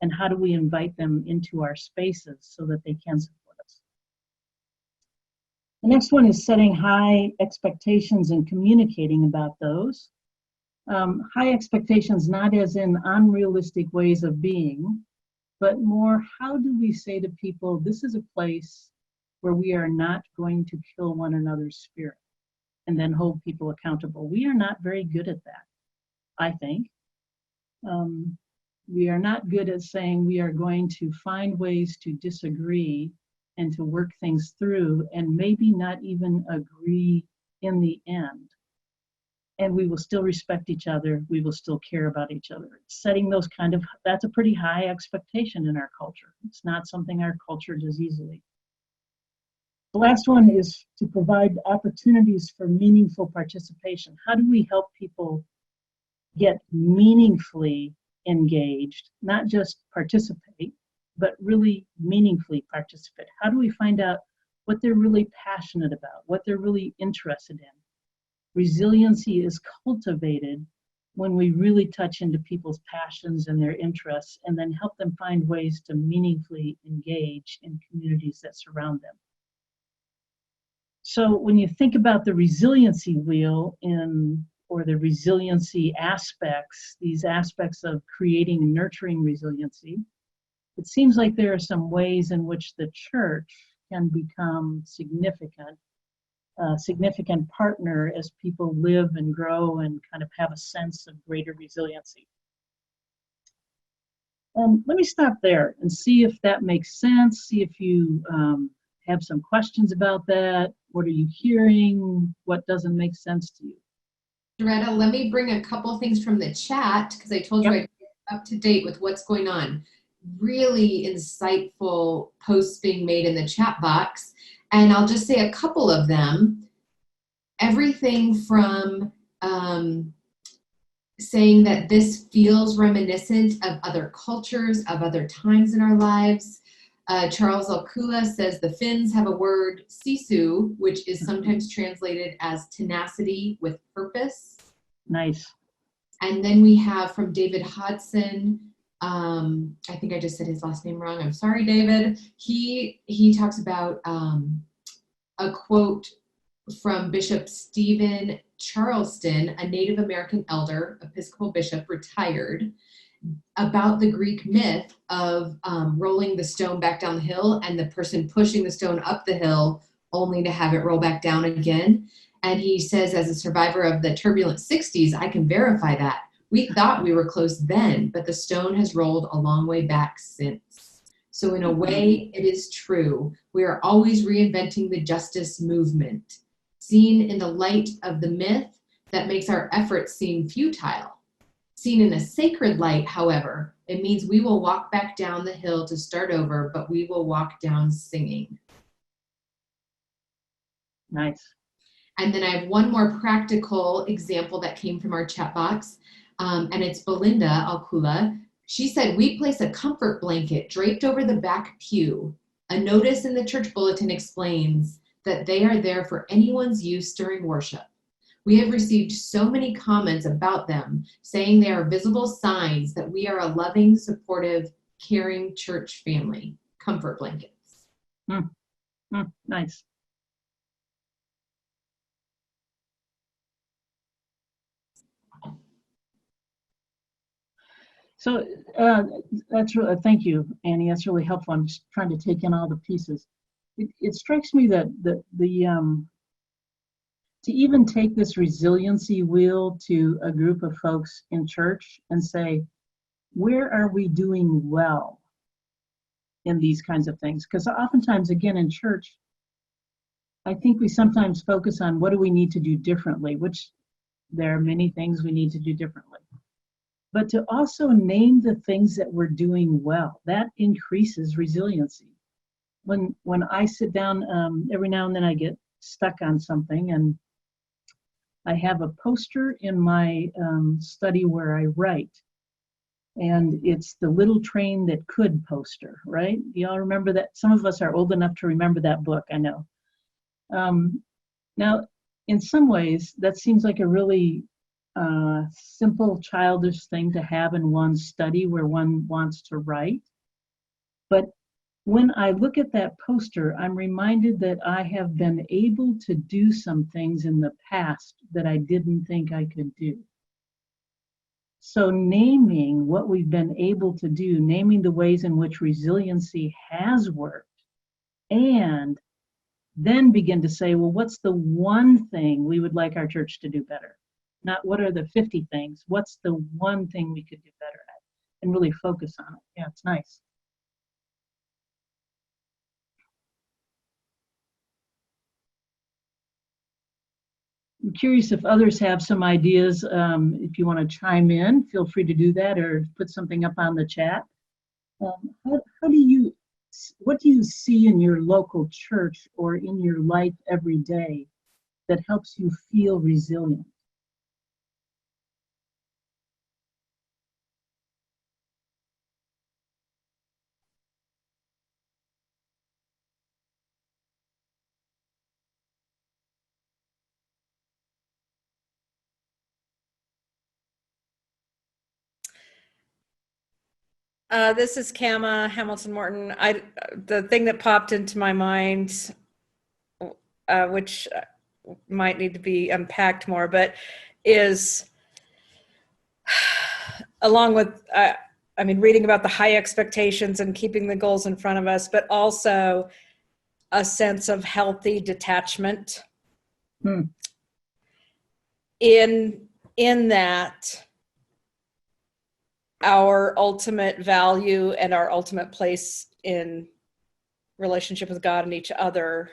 And how do we invite them into our spaces so that they can support us? The next one is setting high expectations and communicating about those. High expectations, not as in unrealistic ways of being, but more, how do we say to people, this is a place where we are not going to kill one another's spirit, and then hold people accountable. We are not very good at that, I think. We are not good at saying we are going to find ways to disagree and to work things through, and maybe not even agree in the end. And we will still respect each other. We will still care about each other. Setting those that's a pretty high expectation in our culture. It's not something our culture does easily. The last one is to provide opportunities for meaningful participation. How do we help people get meaningfully engaged, not just participate, but really meaningfully participate? How do we find out what they're really passionate about, what they're really interested in? Resiliency is cultivated when we really touch into people's passions and their interests, and then help them find ways to meaningfully engage in communities that surround them. So when you think about the resiliency wheel or the resiliency aspects, these aspects of creating and nurturing resiliency, it seems like there are some ways in which the church can become significant partner as people live and grow and kind of have a sense of greater resiliency. Let me stop there and see if that makes sense, see if you have some questions about that. What are you hearing? What doesn't make sense to you? Joretta, let me bring a couple things from the chat because I told you I'd be up to date with what's going on. Really insightful posts being made in the chat box. And I'll just say a couple of them. Everything from saying that this feels reminiscent of other cultures, of other times in our lives. Charles Alcula says the Finns have a word, sisu, which is sometimes translated as tenacity with purpose. Nice. And then we have from David Hodson, I think I just said his last name wrong. I'm sorry, David. He talks about a quote from Bishop Stephen Charleston, a Native American elder, Episcopal bishop, retired, about the Greek myth of rolling the stone back down the hill and the person pushing the stone up the hill only to have it roll back down again. And he says, as a survivor of the turbulent 60s, I can verify that. We thought we were close then, but the stone has rolled a long way back since. So in a way, it is true. We are always reinventing the justice movement. Seen in the light of the myth, that makes our efforts seem futile. Seen in a sacred light, however, it means we will walk back down the hill to start over, but we will walk down singing. Nice. And then I have one more practical example that came from our chat box, and it's Belinda Alcula. She said, we place a comfort blanket draped over the back pew. A notice in the church bulletin explains that they are there for anyone's use during worship. We have received so many comments about them, saying they are visible signs that we are a loving, supportive, caring church family. Comfort blankets. Nice. So that's really, thank you, Annie. That's really helpful. I'm just trying to take in all the pieces. It strikes me that to even take this resiliency wheel to a group of folks in church and say, where are we doing well in these kinds of things? Because oftentimes, again, in church, I think we sometimes focus on what do we need to do differently, which there are many things we need to do differently. But to also name the things that we're doing well, that increases resiliency. When I sit down, every now and then I get stuck on something, and I have a poster in my study where I write, and it's the Little Train That Could poster, right? Y'all remember that? Some of us are old enough to remember that book, I know. Now, in some ways, that seems like a really simple, childish thing to have in one's study where one wants to write. But when I look at that poster, I'm reminded that I have been able to do some things in the past that I didn't think I could do. So naming what we've been able to do, naming the ways in which resiliency has worked, and then begin to say, well, what's the one thing we would like our church to do better? Not what are the 50 things, what's the one thing we could do better at? And really focus on it. Yeah, it's nice. I'm curious if others have some ideas. If you want to chime in, feel free to do that or put something up on the chat. What do you see in your local church or in your life every day that helps you feel resilient? This is Kama Hamilton Morton. The thing that popped into my mind, which might need to be unpacked more, but is along with, reading about the high expectations and keeping the goals in front of us, but also a sense of healthy detachment. In that, our ultimate value and our ultimate place in relationship with God and each other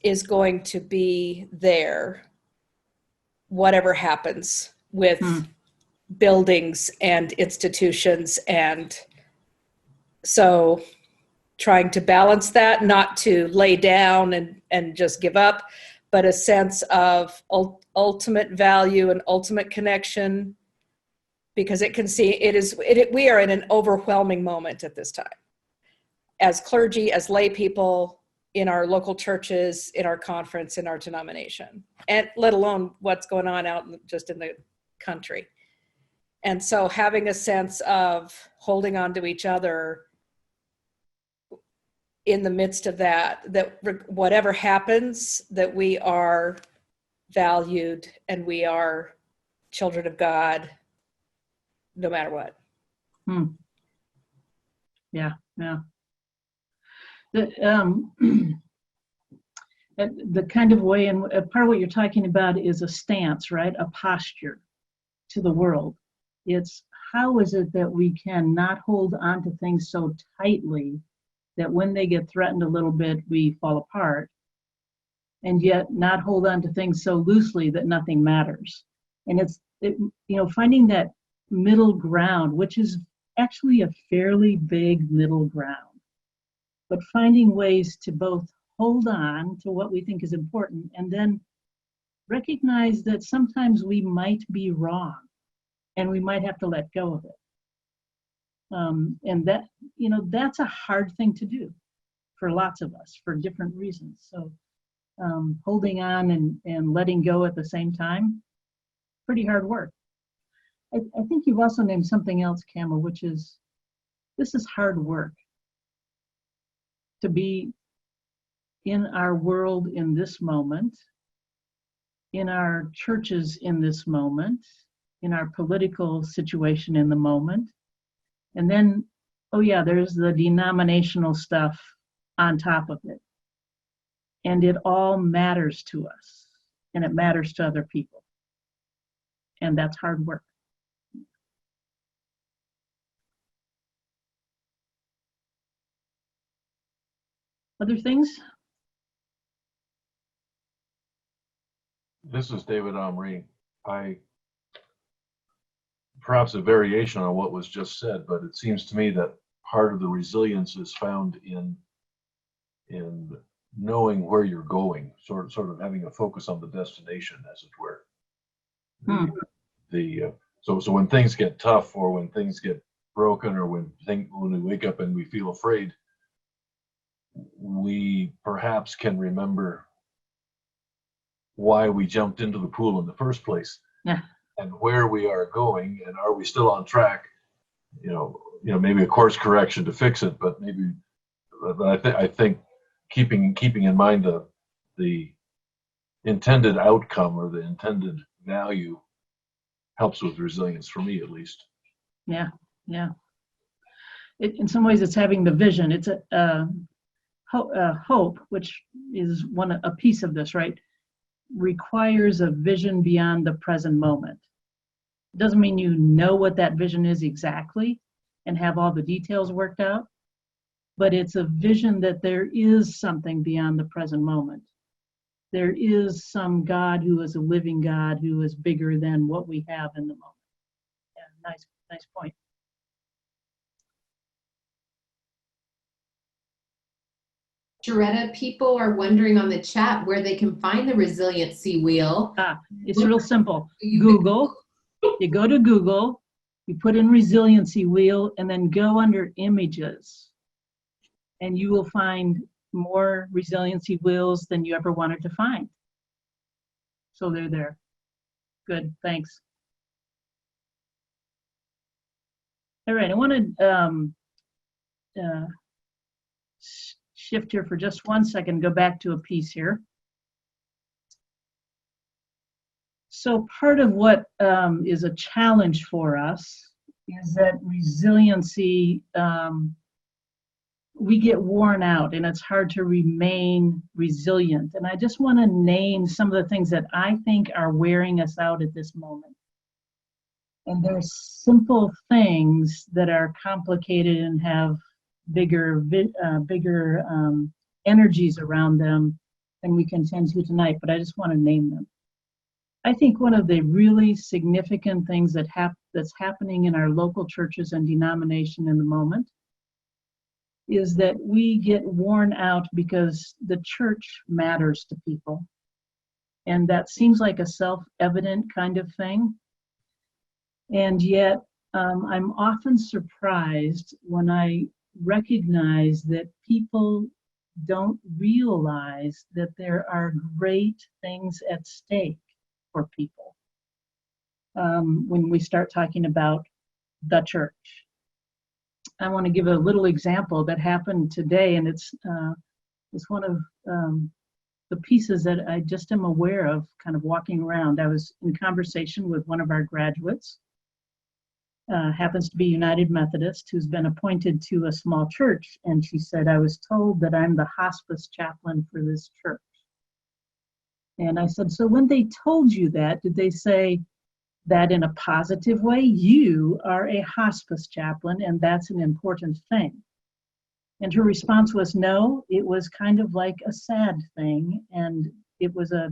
is going to be there whatever happens with buildings and institutions. And so trying to balance that, not to lay down and just give up, but a sense of ultimate value and ultimate connection, because we are in an overwhelming moment at this time as clergy, as lay people, in our local churches, in our conference, in our denomination, and let alone what's going on out just in the country. And so having a sense of holding on to each other in the midst of that whatever happens, that we are valued and we are children of God, no matter what. Yeah. The kind of way, and part of what you're talking about is a stance, right? A posture to the world. It's how is it that we can not hold on to things so tightly that when they get threatened a little bit, we fall apart, and yet not hold on to things so loosely that nothing matters. And finding that middle ground, which is actually a fairly big middle ground, but finding ways to both hold on to what we think is important and then recognize that sometimes we might be wrong and we might have to let go of it. And that, that's a hard thing to do for lots of us for different reasons. So holding on and letting go at the same time, pretty hard work. I think you've also named something else, Camel, which is, this is hard work. To be in our world in this moment, in our churches in this moment, in our political situation in the moment. And then, there's the denominational stuff on top of it. And it all matters to us, and it matters to other people. And that's hard work. Other things? This is David Omri. Perhaps a variation on what was just said, but it seems to me that part of the resilience is found in knowing where you're going, sort of having a focus on the destination, as it were. So when things get tough, or when things get broken, or when we wake up and we feel afraid, we perhaps can remember why we jumped into the pool in the first place, and where we are going, and are we still on track? Maybe a course correction to fix it, but I think keeping in mind the intended outcome or the intended value helps with resilience, for me at least. Yeah. In some ways, it's having the vision. It's hope, which is a piece of this, right? Requires a vision beyond the present moment. It doesn't mean you know what that vision is exactly and have all the details worked out, but it's a vision that there is something beyond the present moment. There is some God who is a living God who is bigger than what we have in the moment. Yeah, nice point. Joretta, people are wondering on the chat where they can find the resiliency wheel. It's real simple. Google. You go to Google, you put in resiliency wheel, and then go under images. And you will find more resiliency wheels than you ever wanted to find. So they're there. Good, thanks. All right, I want to shift here for just 1 second, go back to a piece here. So part of what is a challenge for us is that resiliency, we get worn out and it's hard to remain resilient. And I just want to name some of the things that I think are wearing us out at this moment. And there's simple things that are complicated and have bigger energies around them than we can tend to tonight, but I just want to name them. I think one of the really significant things that's happening in our local churches and denomination in the moment is that we get worn out because the church matters to people. And that seems like a self-evident kind of thing. And yet, I'm often surprised when I recognize that people don't realize that there are great things at stake for people when we start talking about the church. I want to give a little example that happened today, and it's one of the pieces that I just am aware of kind of walking around. I was in conversation with one of our graduates, happens to be United Methodist, who's been appointed to a small church, and she said, I was told that I'm the hospice chaplain for this church. And I said, so when they told you that, did they say that in a positive way? You are a hospice chaplain, and that's an important thing. And her response was, no, it was kind of like a sad thing. And it was a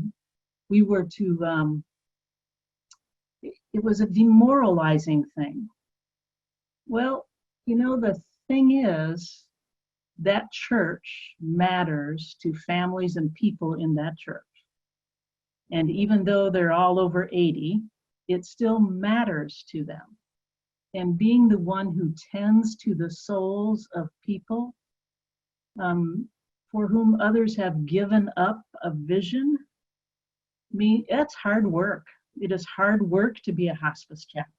demoralizing thing. Well, you know, the thing is that church matters to families and people in that church. And even though they're all over 80, it still matters to them. And being the one who tends to the souls of people for whom others have given up a vision, that's hard work. It is hard work to be a hospice chaplain.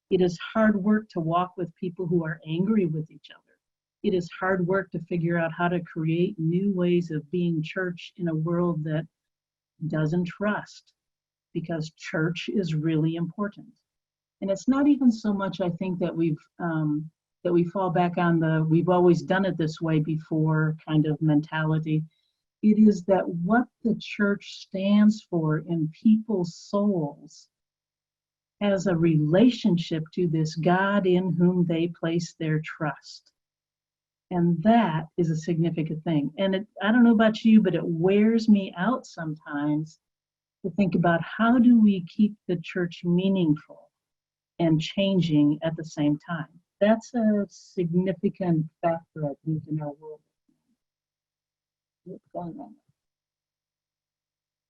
It is hard work to walk with people who are angry with each other. It is hard work to figure out how to create new ways of being church in a world that doesn't trust, because church is really important. And it's not even so much, I think, that we fall back on the we've always done it this way before kind of mentality. It is that what the church stands for in people's souls has a relationship to this God in whom they place their trust. And that is a significant thing. And I don't know about you, but it wears me out sometimes to think about how do we keep the church meaningful and changing at the same time. That's a significant factor, I think, in our world. What's going on?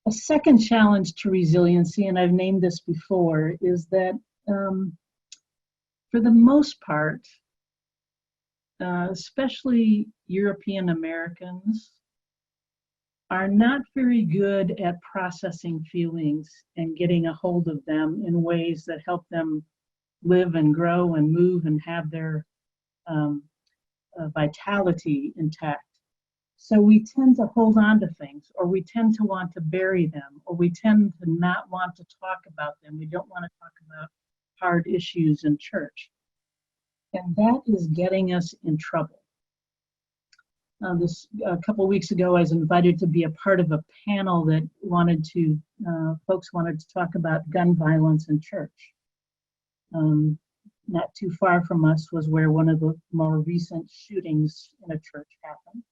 A second challenge to resiliency, and I've named this before, is that for the most part, especially European Americans, are not very good at processing feelings and getting a hold of them in ways that help them live and grow and move and have their vitality intact. So we tend to hold on to things, or we tend to want to bury them, or we tend to not want to talk about them. We don't want to talk about hard issues in church. And that is getting us in trouble. A couple of weeks ago, I was invited to be a part of a panel that folks wanted to talk about gun violence in church. Not too far from us was where one of the more recent shootings in a church happened.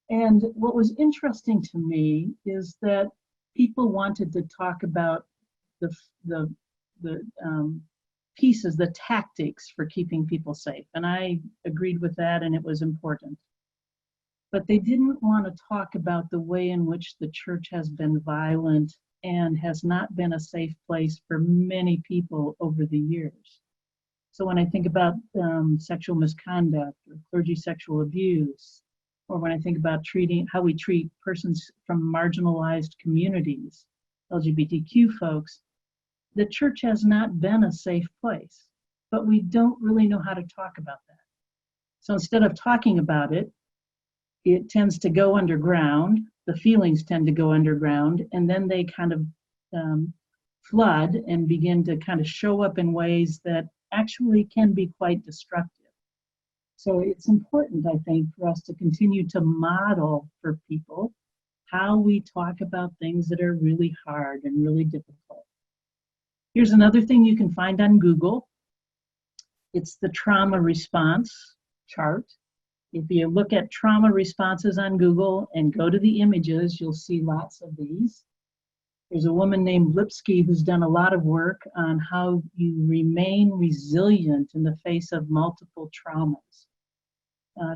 And what was interesting to me is that people wanted to talk about the pieces, the tactics for keeping people safe. And I agreed with that, and it was important. But they didn't want to talk about the way in which the church has been violent and has not been a safe place for many people over the years. So when I think about sexual misconduct or clergy sexual abuse, or when I think about how we treat persons from marginalized communities, LGBTQ folks, the church has not been a safe place, but we don't really know how to talk about that. So instead of talking about it, it tends to go underground, the feelings tend to go underground, and then they kind of flood and begin to kind of show up in ways that actually can be quite destructive. So it's important, I think, for us to continue to model for people how we talk about things that are really hard and really difficult. Here's another thing you can find on Google. It's the trauma response chart. If you look at trauma responses on Google and go to the images, you'll see lots of these. There's a woman named Lipsky who's done a lot of work on how you remain resilient in the face of multiple traumas.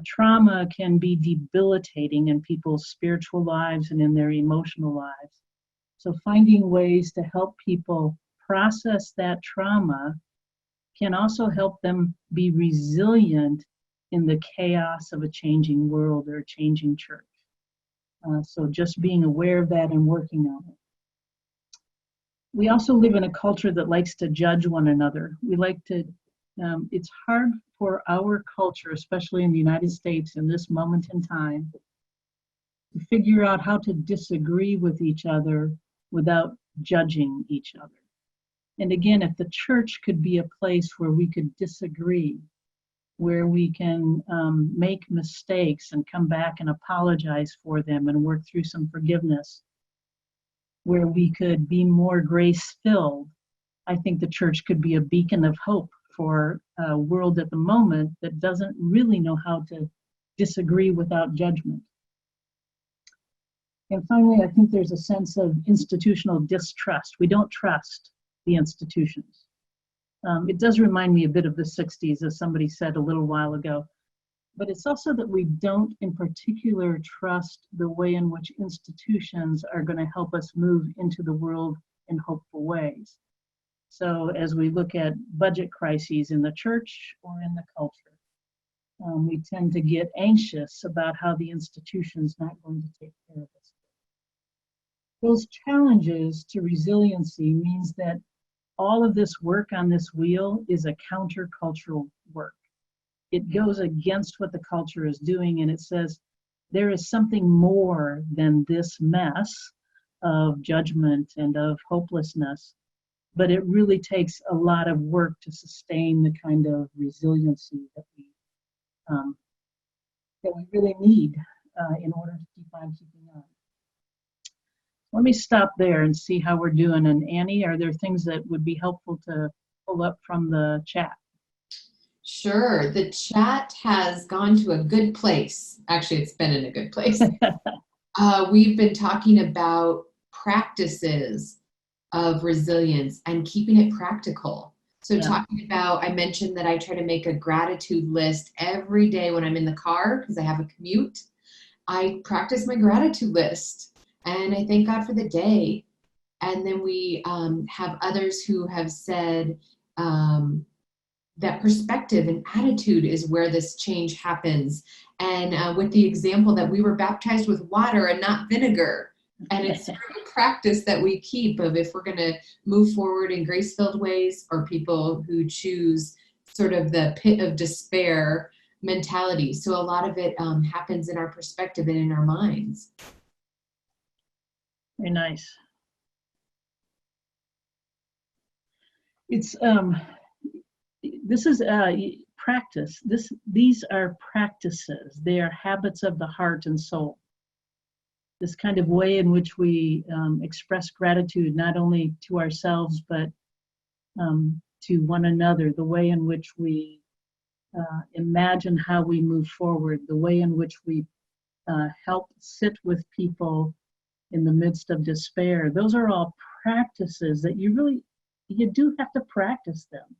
Trauma can be debilitating in people's spiritual lives and in their emotional lives. So finding ways to help people process that trauma can also help them be resilient in the chaos of a changing world or a changing church. So just being aware of that and working on it. We also live in a culture that likes to judge one another. We like to, it's hard for our culture, especially in the United States in this moment in time, to figure out how to disagree with each other without judging each other. And again, if the church could be a place where we could disagree, where we can make mistakes and come back and apologize for them and work through some forgiveness, where we could be more grace-filled, I think the church could be a beacon of hope for a world at the moment that doesn't really know how to disagree without judgment. And finally, I think there's a sense of institutional distrust. We don't trust the institutions. It does remind me a bit of the 60s, as somebody said a little while ago. But it's also that we don't in particular trust the way in which institutions are going to help us move into the world in hopeful ways. So as we look at budget crises in the church or in the culture, we tend to get anxious about how the institution's not going to take care of us. Those challenges to resiliency means that all of this work on this wheel is a countercultural work. It goes against what the culture is doing, and it says there is something more than this mess of judgment and of hopelessness, but it really takes a lot of work to sustain the kind of resiliency that we really need in order to keep on keeping on. Let me stop there and see how we're doing. And Annie, are there things that would be helpful to pull up from the chat? Sure. The chat has gone to a good place. Actually, it's been in a good place. We've been talking about practices of resilience and keeping it practical. So talking about, I mentioned that I try to make a gratitude list every day when I'm in the car because I have a commute. I practice my gratitude list. And I thank God for the day. And then we have others who have said that perspective and attitude is where this change happens. And with the example that we were baptized with water and not vinegar. And it's sort of a practice that we keep of if we're going to move forward in grace-filled ways, or people who choose sort of the pit of despair mentality. So a lot of it happens in our perspective and in our minds. Very nice. It's this is practice. These are practices. They are habits of the heart and soul. This kind of way in which we express gratitude not only to ourselves but to one another. The way in which we imagine how we move forward. The way in which we help sit with people in the midst of despair. Those are all practices that you do have to practice them.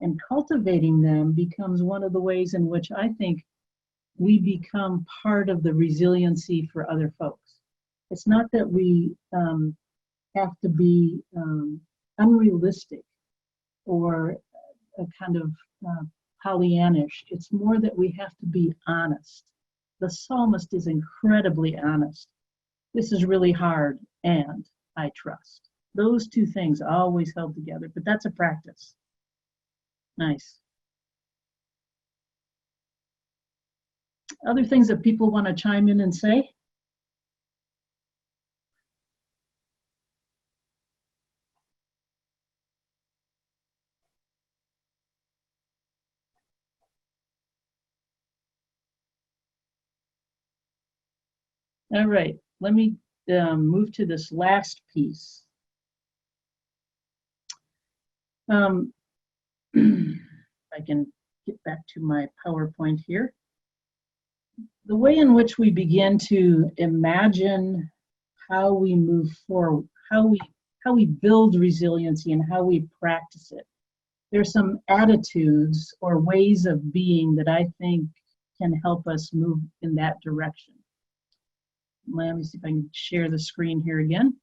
And cultivating them becomes one of the ways in which I think we become part of the resiliency for other folks. It's not that we have to be unrealistic or a kind of Pollyannish. It's more that we have to be honest. The psalmist is incredibly honest. This is really hard, and I trust. Those two things always held together, but that's a practice. Nice. Other things that people want to chime in and say? All right, let me move to this last piece. I can get back to my PowerPoint here. The way in which we begin to imagine how we move forward, how we build resiliency and how we practice it. There's some attitudes or ways of being that I think can help us move in that direction. Let me see if I can share the screen here again.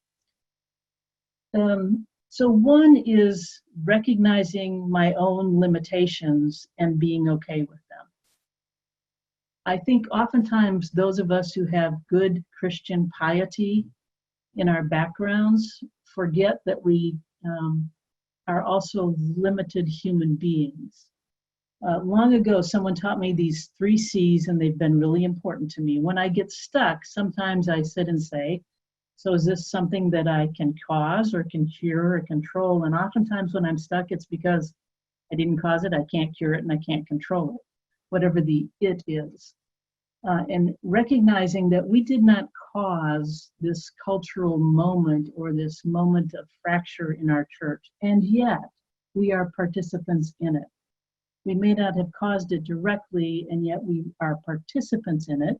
So one is recognizing my own limitations and being okay with them. I think oftentimes those of us who have good Christian piety in our backgrounds forget that we are also limited human beings. Long ago, someone taught me these 3 C's, and they've been really important to me. When I get stuck, sometimes I sit and say, so is this something that I can cause or can cure or control? And oftentimes when I'm stuck, it's because I didn't cause it, I can't cure it, and I can't control it, whatever the it is. And recognizing that we did not cause this cultural moment or this moment of fracture in our church, and yet we are participants in it. We may not have caused it directly, and yet we are participants in it.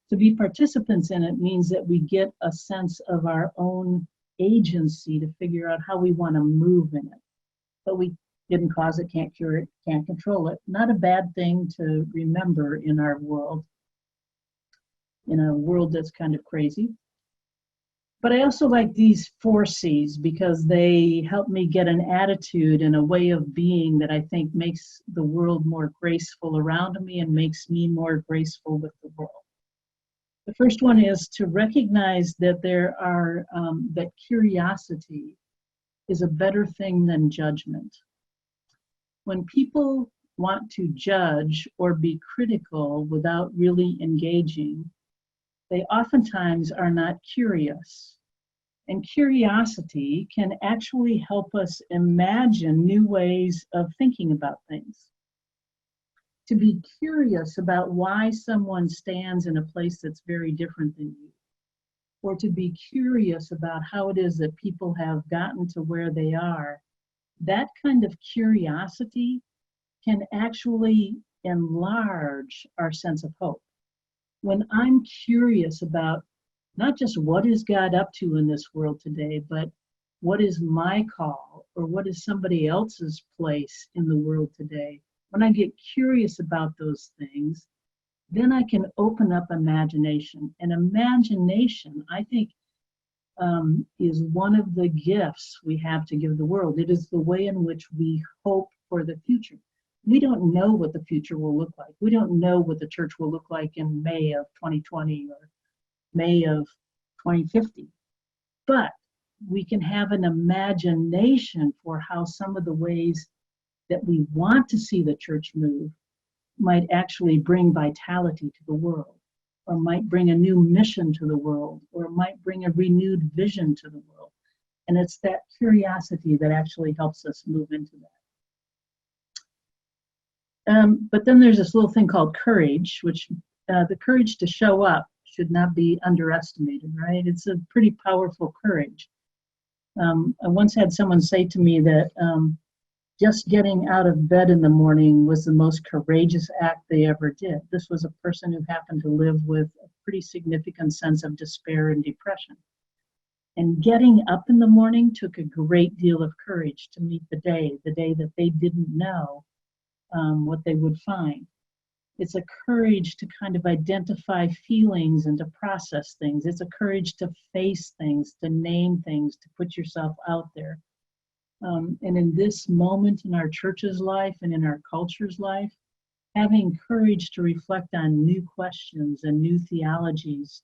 To be participants in it means that we get a sense of our own agency to figure out how we want to move in it. But we didn't cause it, can't cure it, can't control it. Not a bad thing to remember in our world, in a world that's kind of crazy. But I also like these 4 C's because they help me get an attitude and a way of being that I think makes the world more graceful around me and makes me more graceful with the world. The first one is to recognize that that curiosity is a better thing than judgment. When people want to judge or be critical without really engaging, they oftentimes are not curious. And curiosity can actually help us imagine new ways of thinking about things. To be curious about why someone stands in a place that's very different than you, or to be curious about how it is that people have gotten to where they are, that kind of curiosity can actually enlarge our sense of hope. When I'm curious about not just what is God up to in this world today, but what is my call or what is somebody else's place in the world today, when I get curious about those things, then I can open up imagination. And imagination, I think, is one of the gifts we have to give the world. It is the way in which we hope for the future. We don't know what the future will look like. We don't know what the church will look like in May of 2020 or May of 2050. But we can have an imagination for how some of the ways that we want to see the church move might actually bring vitality to the world, or might bring a new mission to the world, or might bring a renewed vision to the world. And it's that curiosity that actually helps us move into that. But then there's this little thing called courage, which the courage to show up should not be underestimated, right? It's a pretty powerful courage. I once had someone say to me that just getting out of bed in the morning was the most courageous act they ever did. This was a person who happened to live with a pretty significant sense of despair and depression. And getting up in the morning took a great deal of courage to meet the day that they didn't know what they would find. It's a courage to kind of identify feelings and to process things. It's a courage to face things, to name things, to put yourself out there. And in this moment in our church's life and in our culture's life, having courage to reflect on new questions and new theologies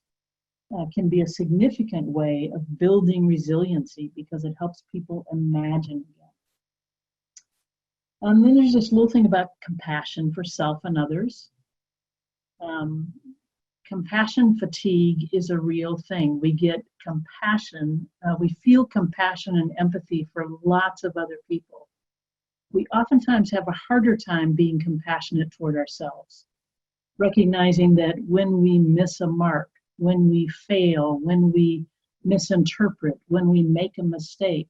can be a significant way of building resiliency because it helps people imagine again. Then there's this little thing about compassion for self and others. Compassion fatigue is a real thing. We get compassion, we feel compassion and empathy for lots of other people. We oftentimes have a harder time being compassionate toward ourselves, recognizing that when we miss a mark, when we fail, when we misinterpret, when we make a mistake,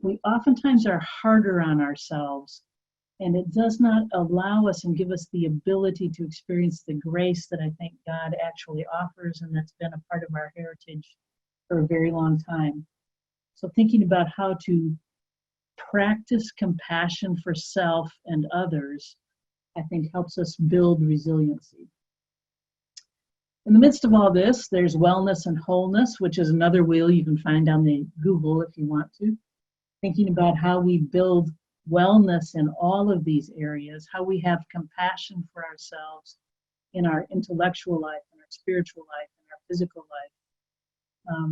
we oftentimes are harder on ourselves, and it does not allow us and give us the ability to experience the grace that I think God actually offers and that's been a part of our heritage for a very long time. So thinking about how to practice compassion for self and others, I think helps us build resiliency. In the midst of all this, there's wellness and wholeness, which is another wheel you can find on the Google if you want to. Thinking about how we build wellness in all of these areas, how we have compassion for ourselves in our intellectual life, in our spiritual life, in our physical life.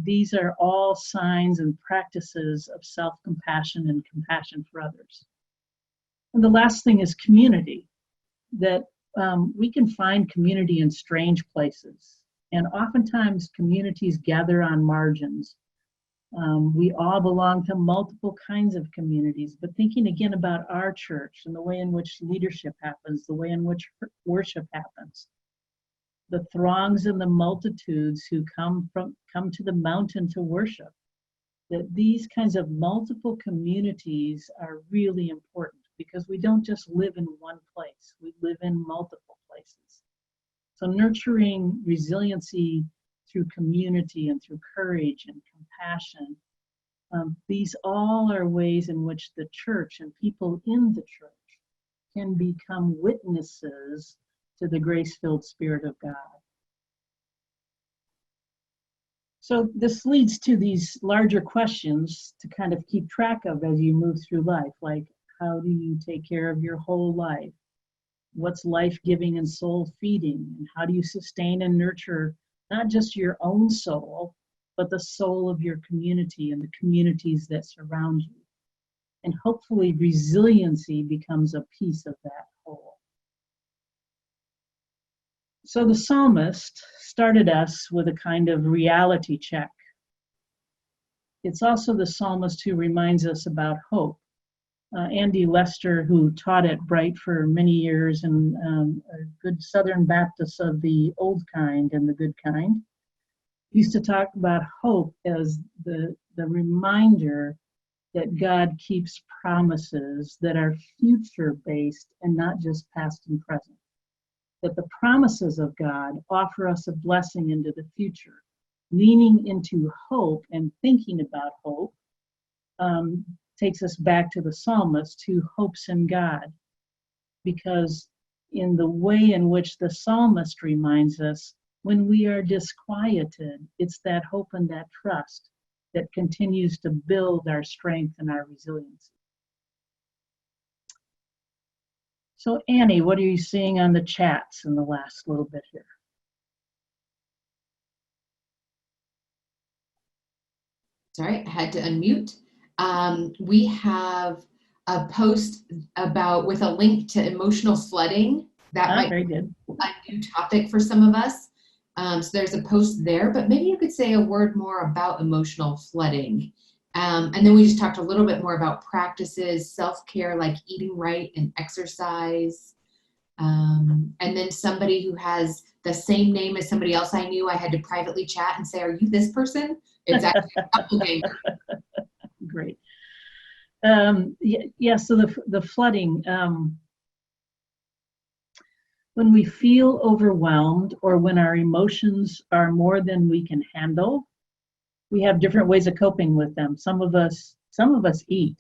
These are all signs and practices of self-compassion and compassion for others. And the last thing is community, that we can find community in strange places. And oftentimes communities gather on margins. We all belong to multiple kinds of communities, but thinking again about our church and the way in which leadership happens, the way in which worship happens, the throngs and the multitudes who come to the mountain to worship, that these kinds of multiple communities are really important because we don't just live in one place, we live in multiple places. So nurturing resiliency through community and through courage and compassion, these all are ways in which the church and people in the church can become witnesses to the grace-filled Spirit of God. So this leads to these larger questions to kind of keep track of as you move through life, like how do you take care of your whole life? What's life-giving and soul-feeding? And how do you sustain and nurture not just your own soul, but the soul of your community and the communities that surround you? And hopefully resiliency becomes a piece of that whole. So the psalmist started us with a kind of reality check. It's also the psalmist who reminds us about hope. Andy Lester, who taught at Bright for many years and a good Southern Baptist of the old kind and the good kind, used to talk about hope as the reminder that God keeps promises that are future-based and not just past and present. That the promises of God offer us a blessing into the future. Leaning into hope and thinking about hope takes us back to the psalmist who hopes in God. Because in the way in which the psalmist reminds us, when we are disquieted, it's that hope and that trust that continues to build our strength and our resilience. So Annie, what are you seeing on the chats in the last little bit here? Sorry, I had to unmute. We have a post about with a link to emotional flooding. That might very good. be a new topic for some of us. So there's a post there, but maybe you could say a word more about emotional flooding. And then we just talked a little bit more about practices, self-care, like eating right and exercise. And then somebody who has the same name as somebody else I knew, I had to privately chat and say, are you this person? It's actually a doppelganger. Great. Yeah, so the flooding, when we feel overwhelmed or when our emotions are more than we can handle, we have different ways of coping with them. Some of us eat,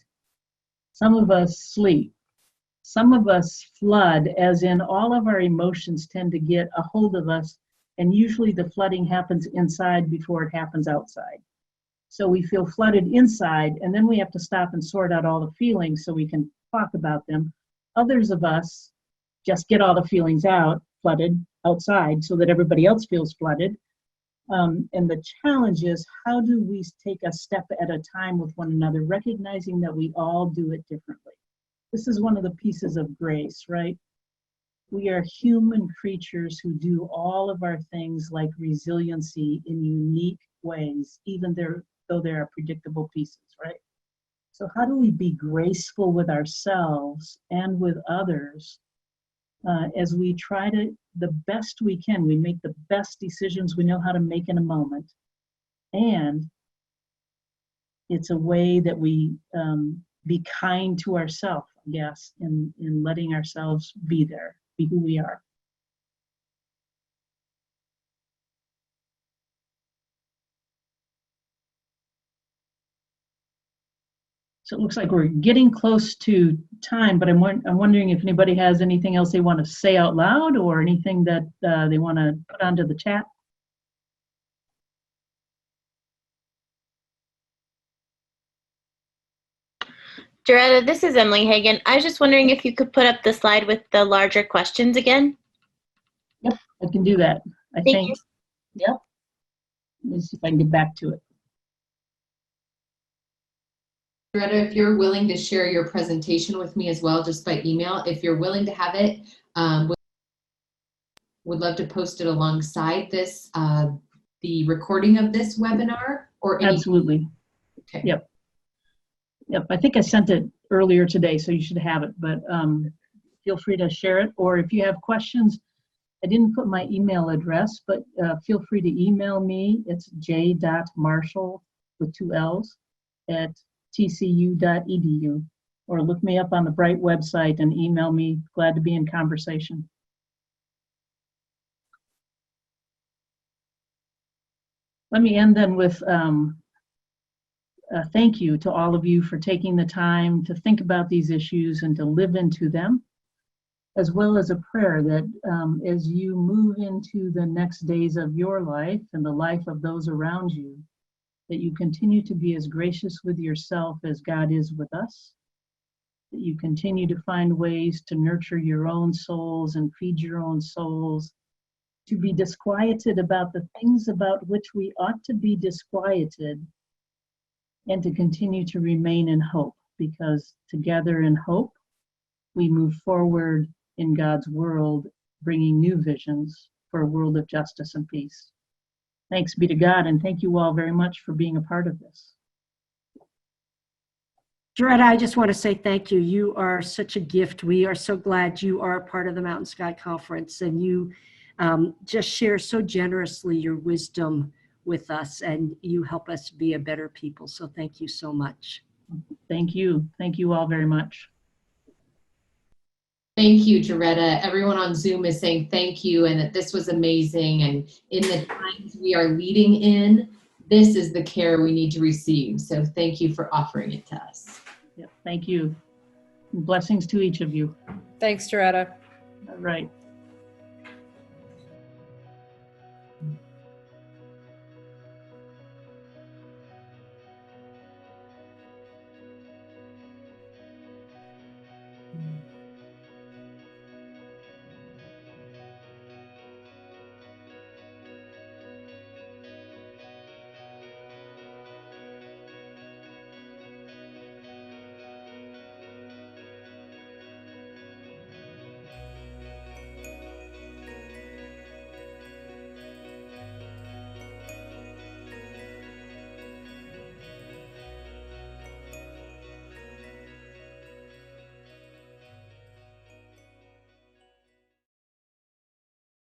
some of us sleep, some of us flood, as in all of our emotions tend to get a hold of us, and usually the flooding happens inside before it happens outside. So we feel flooded inside, and then we have to stop and sort out all the feelings so we can talk about them. Others of us just get all the feelings out, flooded outside, so that everybody else feels flooded. And the challenge is, how do we take a step at a time with one another, recognizing that we all do it differently? This is one of the pieces of grace, right? We are human creatures who do all of our things like resiliency in unique ways, even though there are predictable pieces, right? So how do we be graceful with ourselves and with others as we try to, the best we can, we make the best decisions we know how to make in a moment. And it's a way that we be kind to ourselves, I guess, in letting ourselves be there, be who we are. So it looks like we're getting close to time, but I'm wondering if anybody has anything else they want to say out loud or anything that they want to put onto the chat. Joretta, this is Emily Hagan. I was just wondering if you could put up the slide with the larger questions again. Yep, I can do that. I Thank think. you. Yep. Let me see if I can get back to it. Joretta, if you're willing to share your presentation with me as well, just by email, if you're willing to have it, would love to post it alongside this, the recording of this webinar or any. Absolutely. Okay. Yep. Yep. I think I sent it earlier today, so you should have it, but feel free to share it. Or if you have questions, I didn't put my email address, but feel free to email me. It's j.marshall with 2 L's at tcu.edu, or look me up on the Bright website and email me. Glad to be in conversation. Let me end then with thank you to all of you for taking the time to think about these issues and to live into them, as well as a prayer that as you move into the next days of your life and the life of those around you, that you continue to be as gracious with yourself as God is with us, that you continue to find ways to nurture your own souls and feed your own souls, to be disquieted about the things about which we ought to be disquieted, and to continue to remain in hope, because together in hope, we move forward in God's world, bringing new visions for a world of justice and peace. Thanks be to God, and thank you all very much for being a part of this. Joretta, I just want to say thank you. You are such a gift. We are so glad you are a part of the Mountain Sky Conference, and you just share so generously your wisdom with us, and you help us be a better people. So thank you so much. Thank you. Thank you all very much. Thank you, Joretta. Everyone on Zoom is saying thank you and that this was amazing. And in the times we are leading in, this is the care we need to receive. So thank you for offering it to us. Yep, thank you. Blessings to each of you. Thanks, Joretta. All right.